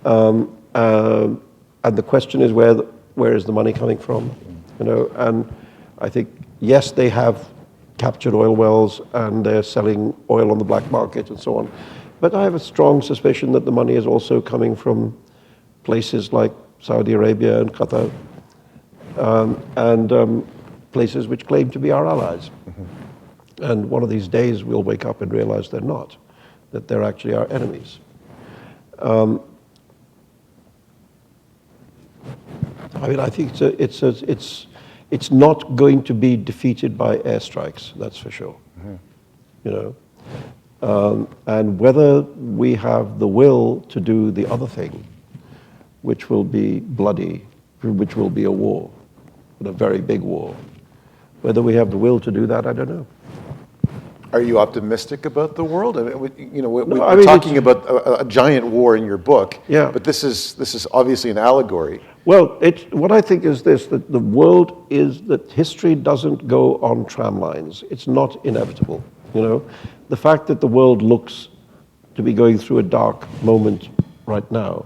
And the question is where is the money coming from? And I think, yes, they have captured oil wells and they're selling oil on the black market and so on. But I have a strong suspicion that the money is also coming from places like Saudi Arabia and Qatar, and places which claim to be our allies. Mm-hmm. And one of these days we'll wake up and realize they're not, that they're actually our enemies. I think it's not going to be defeated by airstrikes, that's for sure. Mm-hmm. And whether we have the will to do the other thing, which will be bloody, which will be a war, a very big war. Whether we have the will to do that, I don't know. Are you optimistic about the world? We're talking about a giant war in your book, yeah. But this is obviously an allegory. Well, what I think is this, that the world that history doesn't go on tram lines. It's not inevitable, The fact that the world looks to be going through a dark moment right now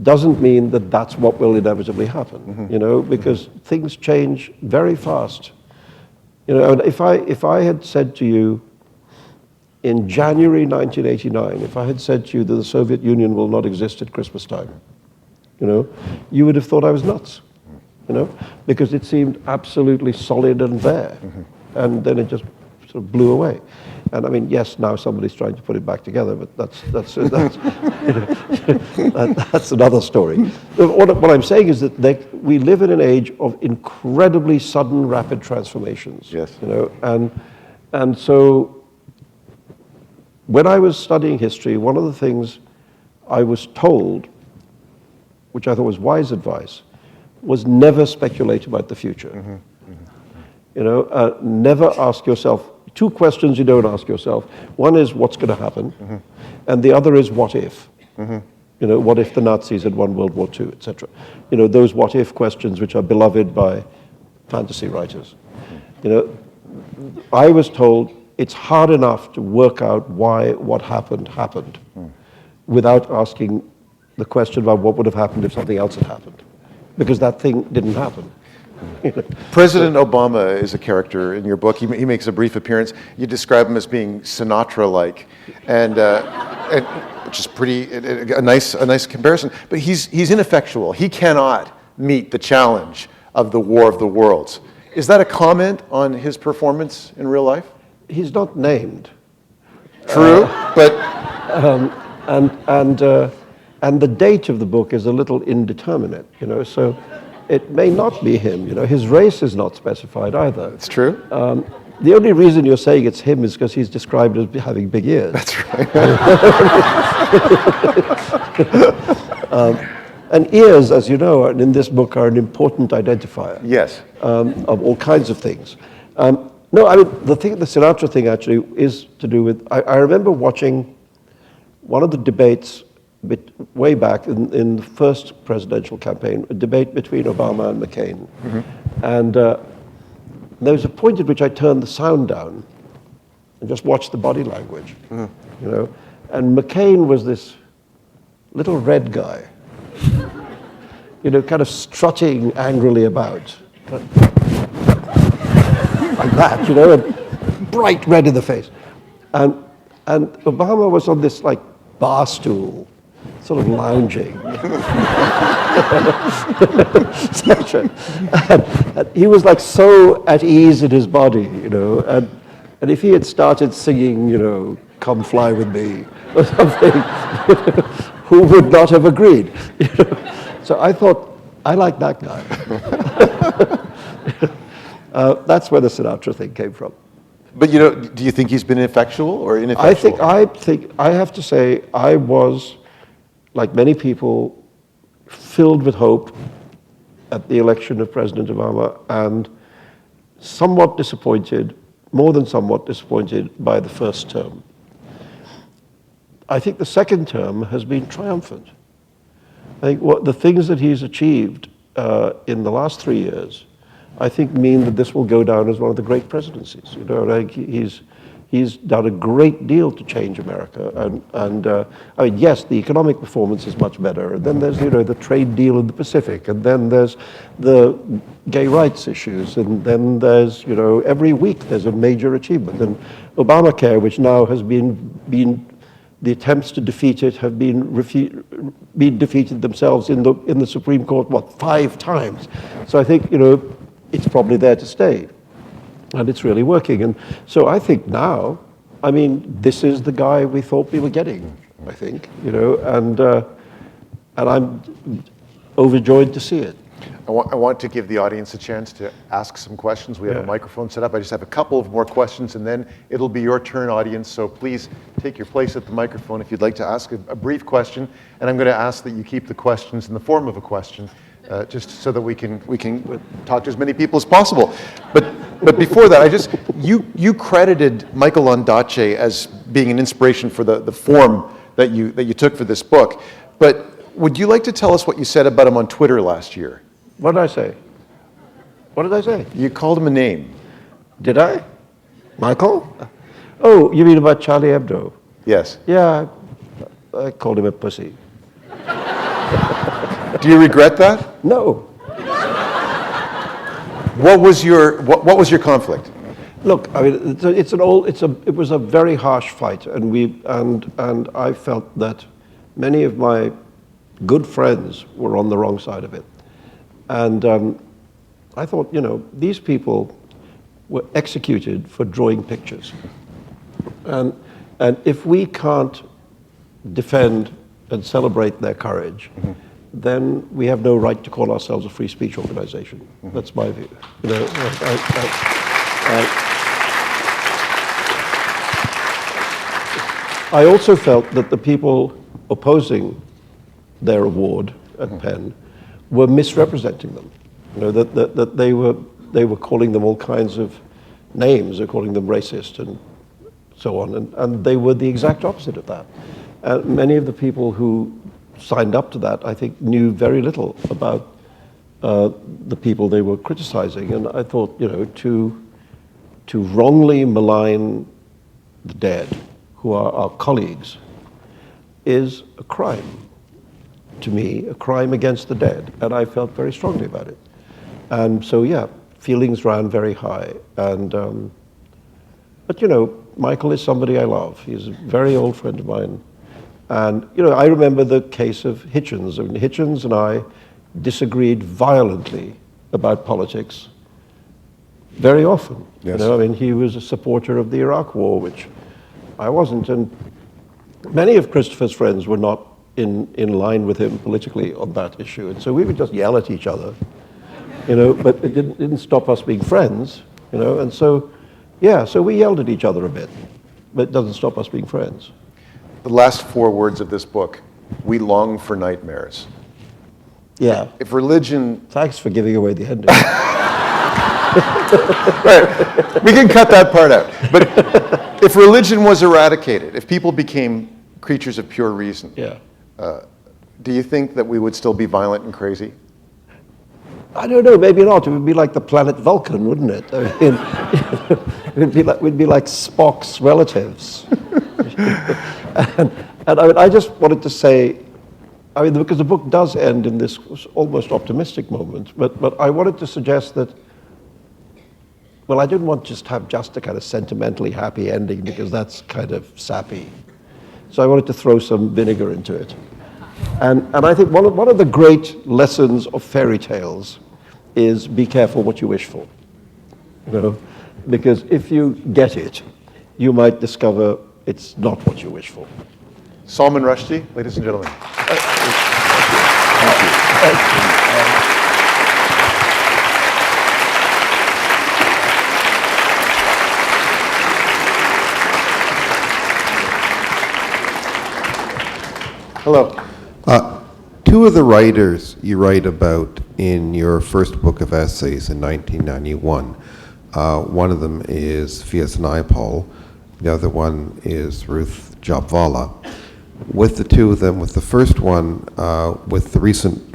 doesn't mean that that's what will inevitably happen, mm-hmm. Because things change very fast. And if I had said to you in January 1989, if I had said to you that the Soviet Union will not exist at Christmas time, you would have thought I was nuts, because it seemed absolutely solid and there, mm-hmm. and then it just sort of blew away. And I mean, yes, now somebody's trying to put it back together, but that's another story. What I'm saying is that we live in an age of incredibly sudden, rapid transformations. Yes. And so when I was studying history, one of the things I was told, which I thought was wise advice, was never speculate about the future. Mm-hmm. Mm-hmm. Never ask yourself. Two questions you don't ask yourself. One is what's going to happen, mm-hmm. and the other is what if. Mm-hmm. What if the Nazis had won World War II, etc. Those what if questions which are beloved by fantasy writers. I was told it's hard enough to work out why what happened without asking the question about what would have happened if something else had happened, because that thing didn't happen. President Obama is a character in your book. He makes a brief appearance. You describe him as being Sinatra-like, and which is a nice comparison. But he's ineffectual. He cannot meet the challenge of the War of the Worlds. Is that a comment on his performance in real life? He's not named. True, but and the date of the book is a little indeterminate. So. It may not be him, His race is not specified either. It's true. The only reason you're saying it's him is because he's described as having big ears. That's right. And ears, as you know, in this book are an important identifier. Yes. Of all kinds of things. No, I mean, the Sinatra thing actually is to do with, I remember watching one of the debates way back in the first presidential campaign, a debate between Obama and McCain. Mm-hmm. And there was a point at which I turned the sound down and just watched the body language, mm-hmm. And McCain was this little red guy, kind of strutting angrily about, like that, and bright red in the face. And Obama was on this like bar stool, sort of lounging. and he was like so at ease in his body, and if he had started singing, "Come Fly With Me" or something, who would not have agreed? So I thought, I like that guy. That's where the Sinatra thing came from. But do you think he's been ineffectual or ineffectual? I think I have to say I was, like many people, filled with hope at the election of President Obama and somewhat disappointed more than somewhat disappointed by the first term. I think the second term has been triumphant. I think the things that he's achieved in the last 3 years, I think mean that this will go down as one of the great presidencies. You know, and I think he's done a great deal to change America. And I mean, yes, the economic performance is much better. And then there's, you know, the trade deal in the Pacific. And then there's the gay rights issues. And then there's, you know, every week there's a major achievement. And Obamacare, which now has been the attempts to defeat it have been defeated themselves in the Supreme Court, 5 times? So I think, you know, it's probably there to stay. And it's really working. And so I think now, I mean, this is the guy we thought we were getting, I think, you know, and I'm overjoyed to see it. I want to give the audience a chance to ask some questions. We have a microphone set up. I just have a couple of more questions, and then it'll be your turn, audience. So please take your place at the microphone if you'd like to ask a brief question. And I'm going to ask that you keep the questions in the form of a question, just so that we can talk to as many people as possible. But before that, you credited Michael Ondaatje as being an inspiration for the form that you took for this book. But would you like to tell us what you said about him on Twitter last year? What did I say? What did I say? You called him a name. Did I? Michael? Oh, you mean about Charlie Hebdo? Yes. Yeah, I called him a pussy. Do you regret that? No. What was your conflict? Look, I mean, it was a very harsh fight, and I felt that many of my good friends were on the wrong side of it. And I thought, you know, these people were executed for drawing pictures. And if we can't defend and celebrate their courage, then we have no right to call ourselves a free speech organization. That's my view. You know, I also felt that the people opposing their award at Penn were misrepresenting them. You know, that they were calling them all kinds of names, they're calling them racist and so on, and they were the exact opposite of that. Many of the people who signed up to that, I think, knew very little about the people they were criticizing, and I thought, you know, to wrongly malign the dead, who are our colleagues, is a crime. To me, a crime against the dead, and I felt very strongly about it. And so, yeah, feelings ran very high. And but you know, Michael is somebody I love. He's a very old friend of mine. And you know, I remember the case of Hitchens. I mean, Hitchens and I disagreed violently about politics very often. Yes. You know, I mean, he was a supporter of the Iraq War, which I wasn't, and many of Christopher's friends were not in line with him politically on that issue. And so we would just yell at each other, you know, but it didn't stop us being friends, you know, and so, yeah, so we yelled at each other a bit, but it doesn't stop us being friends. The last 4 words of this book: we long for nightmares. Yeah. If religion... Thanks for giving away the ending. Right. We can cut that part out. But if religion was eradicated, if people became creatures of pure reason, Yeah. Do you think that we would still be violent and crazy? I don't know, maybe not. It would be like the planet Vulcan, wouldn't it? I mean, we'd be like Spock's relatives. and I just wanted to say, I mean, because the book does end in this almost optimistic moment, but I wanted to suggest that, well, I didn't want to have just a kind of sentimentally happy ending, because that's kind of sappy. So I wanted to throw some vinegar into it. And I think one of the great lessons of fairy tales is be careful what you wish for. You know? Because if you get it, you might discover it's not what you wish for. Salman Rushdie, ladies and gentlemen. Thank you. Hello. 2 of the writers you write about in your first book of essays in 1991 One of them is V.S. Naipaul. The other one is Ruth Jobvala. With the two of them, with the first one, with the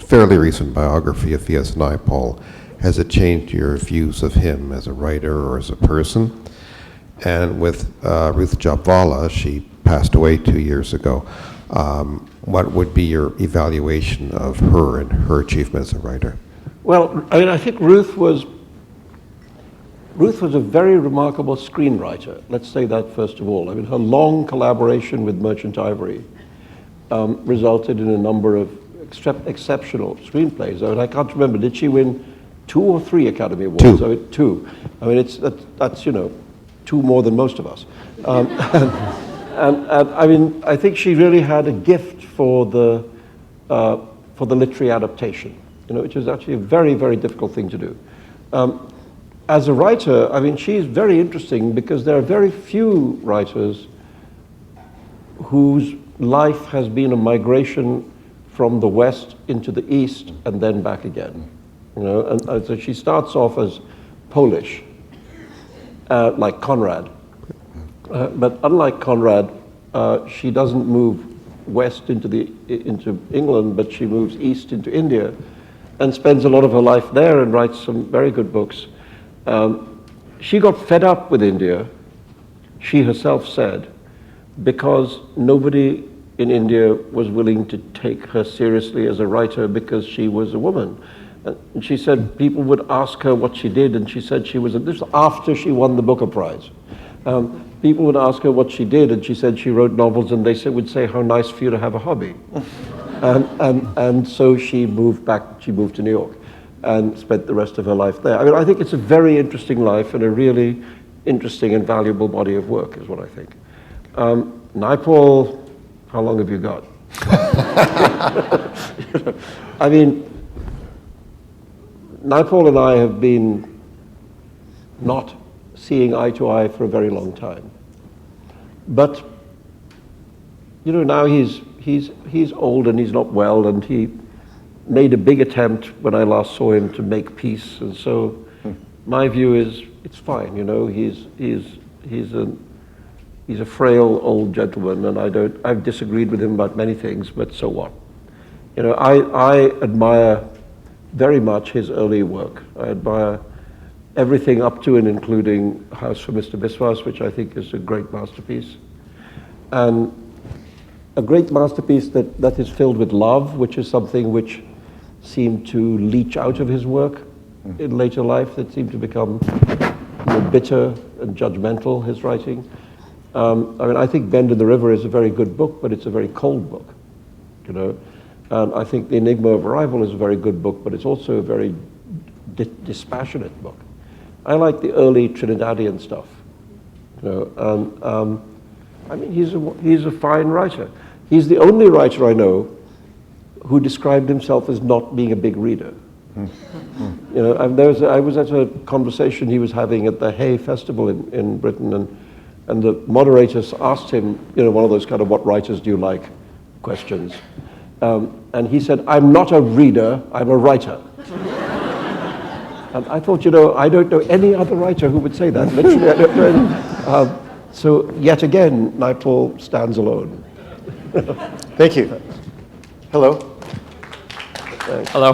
fairly recent biography of V.S. Naipaul, has it changed your views of him as a writer or as a person? And with Ruth Jobvala, she passed away 2 years ago. What would be your evaluation of her and her achievement as a writer? Well, I mean, I think Ruth was a very remarkable screenwriter. Let's say that first of all. I mean, her long collaboration with Merchant Ivory resulted in a number of exceptional screenplays. I mean, I can't remember, did she win 2 or 3 Academy Awards? Two. I mean, 2. I mean, that's 2 more than most of us. And I mean, I think she really had a gift for the literary adaptation, which is actually a very, very difficult thing to do. As a writer, I mean, she's very interesting because there are very few writers whose life has been a migration from the West into the East and then back again. And so she starts off as Polish, like Conrad. But unlike Conrad, she doesn't move west into England, but she moves east into India and spends a lot of her life there and writes some very good books. She got fed up with India, she herself said, because nobody in India was willing to take her seriously as a writer because she was a woman. And she said people would ask her what she did, and she said this was after she won the Booker Prize. People would ask her what she did, and she said she wrote novels, and they would say, how nice for you to have a hobby. and so she moved to New York and spent the rest of her life there. I mean, I think it's a very interesting life and a really interesting and valuable body of work is what I think. Naipaul, how long have you got? I mean, Naipaul and I have been not seeing eye to eye for a very long time. But, now he's old and he's not well, and he made a big attempt when I last saw him to make peace, and so my view is it's fine. He's a frail old gentleman, and I've disagreed with him about many things, but so what? I admire very much his early work. I admire everything up to and including House for Mr. Biswas, which I think is a great masterpiece. And a great masterpiece that is filled with love, which is something which seemed to leach out of his work in later life, that seemed to become more bitter and judgmental, his writing. I mean, I think Bend in the River is a very good book, but it's a very cold book, And I think The Enigma of Arrival is a very good book, but it's also a very dispassionate book. I like the early Trinidadian stuff, I mean, he's a fine writer. He's the only writer I know who described himself as not being a big reader. And I was at a conversation he was having at the Hay Festival in Britain, and the moderators asked him, one of those kind of "what writers do you like" questions. And he said, "I'm not a reader, I'm a writer." And I thought, I don't know any other writer who would say that. Literally, I don't know any. So yet again, Naipaul stands alone. Thank you. Hello. Thanks. Hello.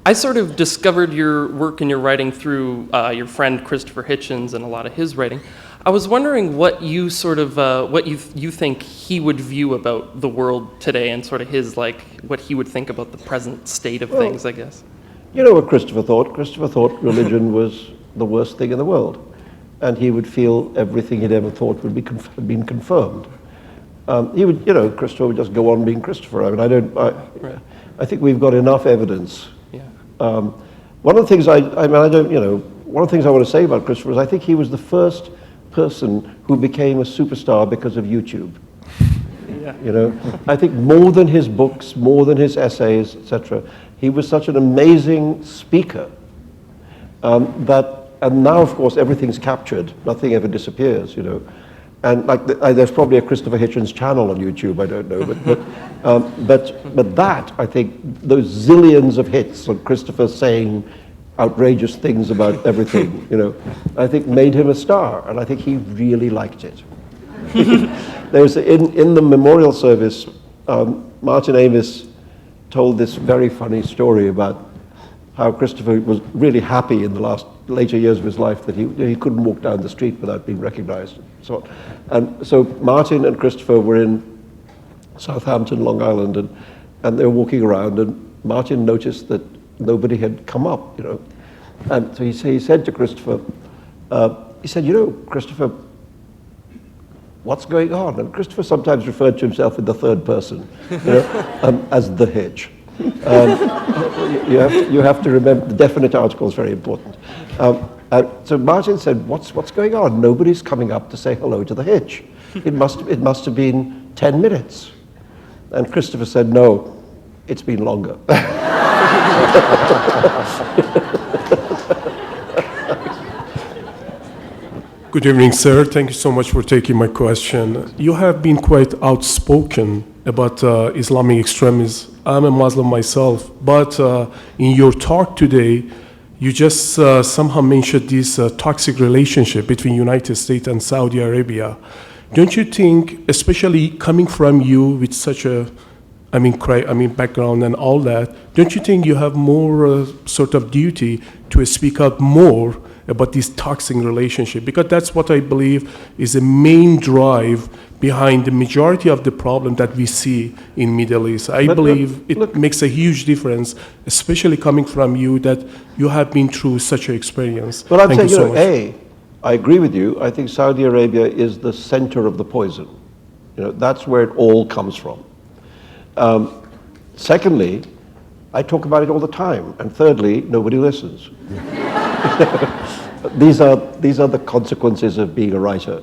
I sort of discovered your work and your writing through your friend Christopher Hitchens and a lot of his writing. I was wondering what you sort of what you think he would view about the world today, and sort of his what he would think about the present state of things, I guess. You know what Christopher thought? Christopher thought religion was the worst thing in the world, and he would feel everything he'd ever thought would be been confirmed. He would, Christopher would just go on being Christopher. I mean, I think we've got enough evidence. Yeah. One of the things one of the things I want to say about Christopher is I think he was the first person who became a superstar because of YouTube. Yeah. I think more than his books, more than his essays, etc. He was such an amazing speaker and now, of course, everything's captured. Nothing ever disappears, And there's probably a Christopher Hitchens channel on YouTube. I don't know, but that I think those zillions of hits of Christopher saying outrageous things about everything, you know, I think made him a star, and I think he really liked it. There's in the memorial service, Martin Amis told this very funny story about how Christopher was really happy in the later years of his life that he couldn't walk down the street without being recognized and so on. And so Martin and Christopher were in Southampton, Long Island, and they were walking around, and Martin noticed that nobody had come up, you know. And so he said to Christopher, he said, you know, Christopher, what's going on? And Christopher sometimes referred to himself in the third person, you know, as the Hitch. You have to remember the definite article is very important. So Martin said, "What's going on? Nobody's coming up to say hello to the Hitch. It must have been 10 minutes." And Christopher said, "No, it's been longer." Good evening, sir. Thank you so much for taking my question. You have been quite outspoken about Islamic extremism. I'm a Muslim myself, but in your talk today, you just somehow mentioned this toxic relationship between United States and Saudi Arabia. Don't you think, especially coming from you with such a background and all that, don't you think you have more sort of duty to speak out more about this toxic relationship? Because that's what I believe is a main drive behind the majority of the problem that we see in Middle East. I believe it makes a huge difference, especially coming from you, that you have been through such an experience. Well, I'd Thank say, you so much. I agree with you. I think Saudi Arabia is the center of the poison. You know, that's where it all comes from. Secondly, I talk about it all the time. And thirdly, nobody listens. These are the consequences of being a writer.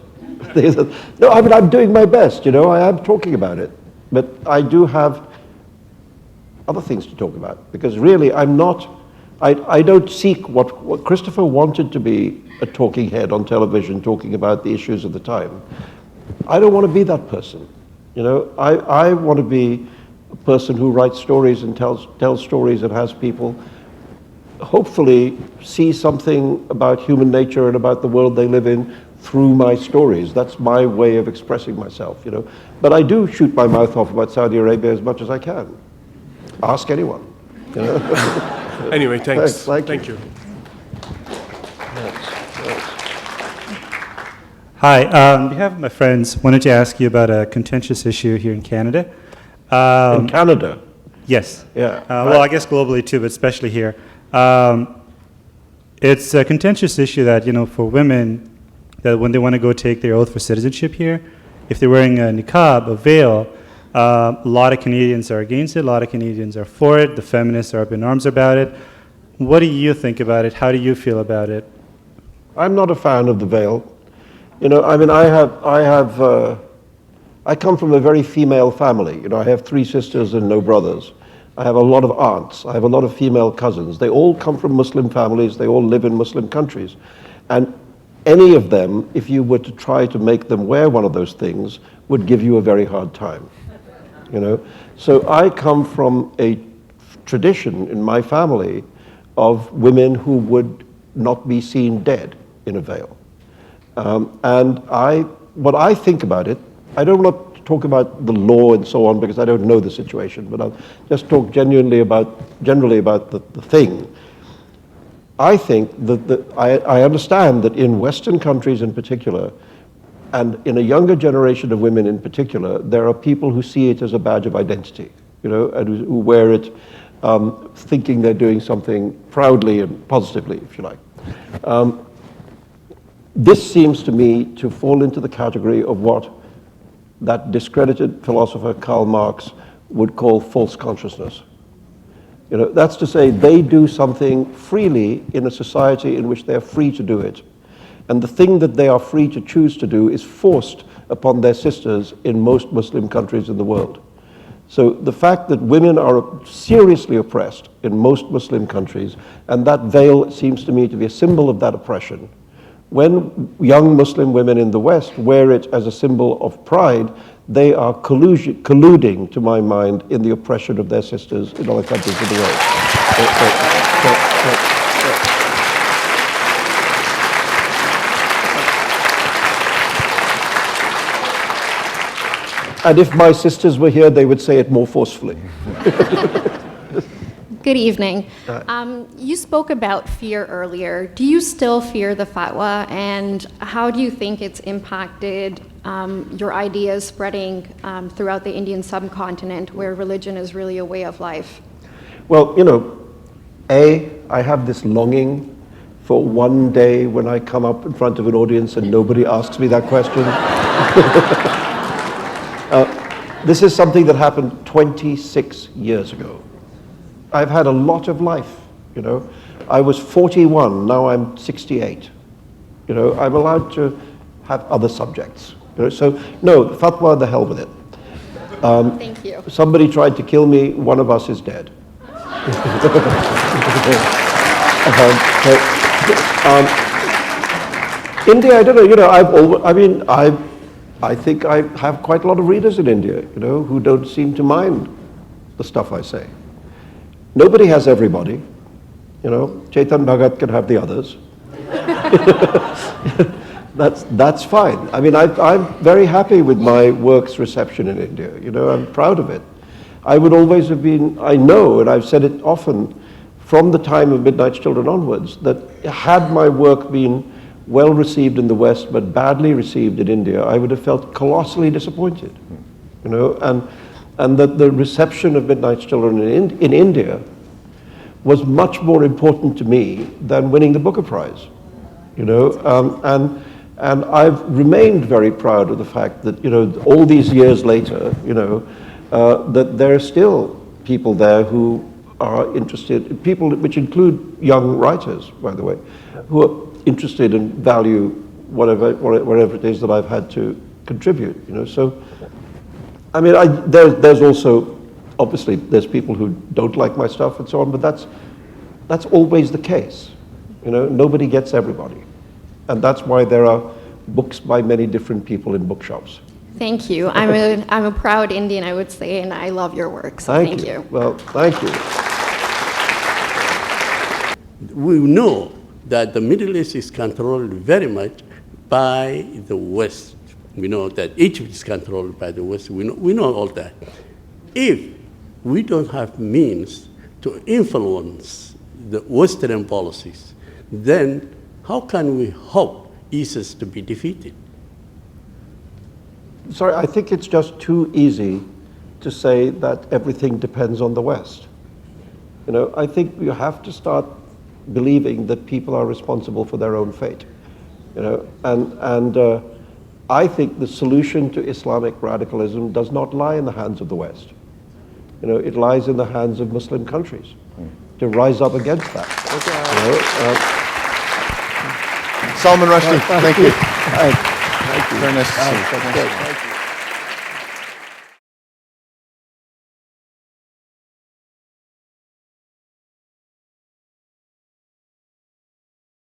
No, I mean, I'm doing my best, you know, I am talking about it. But I do have other things to talk about. Because really, I don't seek what Christopher wanted to be, a talking head on television talking about the issues of the time. I don't want to be that person. You know, I want to be a person who writes stories and tells stories and has people hopefully see something about human nature and about the world they live in through my stories. That's my way of expressing myself, you know. But I do shoot my mouth off about Saudi Arabia as much as I can. Ask anyone, you know. Anyway, thanks. Thank you. Hi, on behalf of my friends, wanted to ask you about a contentious issue here in Canada. In Canada? Yes. Yeah. Well, I guess globally too, but especially here. It's a contentious issue that, you know, for women, that when they want to go take their oath for citizenship here, if they're wearing a niqab, a veil, a lot of Canadians are against it, a lot of Canadians are for it, the feminists are up in arms about it. What do you think about it? How do you feel about it? I'm not a fan of the veil. You know, I mean, I come from a very female family. You know, I have 3 sisters and no brothers. I have a lot of aunts. I have a lot of female cousins. They all come from Muslim families. They all live in Muslim countries. And any of them, if you were to try to make them wear one of those things, would give you a very hard time. You know? So I come from a tradition in my family of women who would not be seen dead in a veil. And what I think about it, I don't want to talk about the law and so on because I don't know the situation, but I'll just talk generally about the thing. I think that I understand that in Western countries in particular, and in a younger generation of women in particular, there are people who see it as a badge of identity, you know, and who wear it thinking they're doing something proudly and positively, if you like. This seems to me to fall into the category of what that discredited philosopher Karl Marx would call false consciousness. You know, that's to say they do something freely in a society in which they're free to do it. And the thing that they are free to choose to do is forced upon their sisters in most Muslim countries in the world. So the fact that women are seriously oppressed in most Muslim countries, and that veil seems to me to be a symbol of that oppression. When young Muslim women in the West wear it as a symbol of pride, they are colluding, to my mind, in the oppression of their sisters in other countries of the world. And if my sisters were here, they would say it more forcefully. Good evening. You spoke about fear earlier. Do you still fear the fatwa, and how do you think it's impacted your ideas spreading throughout the Indian subcontinent, where religion is really a way of life? Well, I have this longing for one day when I come up in front of an audience and nobody asks me that question. This is something that happened 26 years ago. I've had a lot of life, I was 41, now I'm 68. I'm allowed to have other subjects. So, no, fatwa, the hell with it. Thank you. Somebody tried to kill me, one of us is dead. India, I don't know, I think I have quite a lot of readers in India, who don't seem to mind the stuff I say. Nobody has everybody, Chetan Bhagat can have the others. That's fine. I'm very happy with my work's reception in India, I'm proud of it. I would always have been, I know, and I've said it often, from the time of Midnight's Children onwards, that had my work been well received in the West but badly received in India, I would have felt colossally disappointed, and that the reception of Midnight's Children in India was much more important to me than winning the Booker Prize, and I've remained very proud of the fact that, all these years later, that there are still people there who are interested, people which include young writers, by the way, who are interested and value whatever it is that I've had to contribute, So, there's also, obviously, there's people who don't like my stuff and so on, but that's always the case. Nobody gets everybody. And that's why there are books by many different people in bookshops. Thank you. I'm a proud Indian, I would say, and I love your work, so thank you. Well, thank you. We know that the Middle East is controlled very much by the West. We know that Egypt is controlled by the West. We know all that. If we don't have means to influence the Western policies, then how can we hope ISIS to be defeated? Sorry, I think it's just too easy to say that everything depends on the West. I think you have to start believing that people are responsible for their own fate. And I think the solution to Islamic radicalism does not lie in the hands of the West. It lies in the hands of Muslim countries to rise up against that. Salman Rushdie, thank you. Thank you. Very nice to see you. Thank you.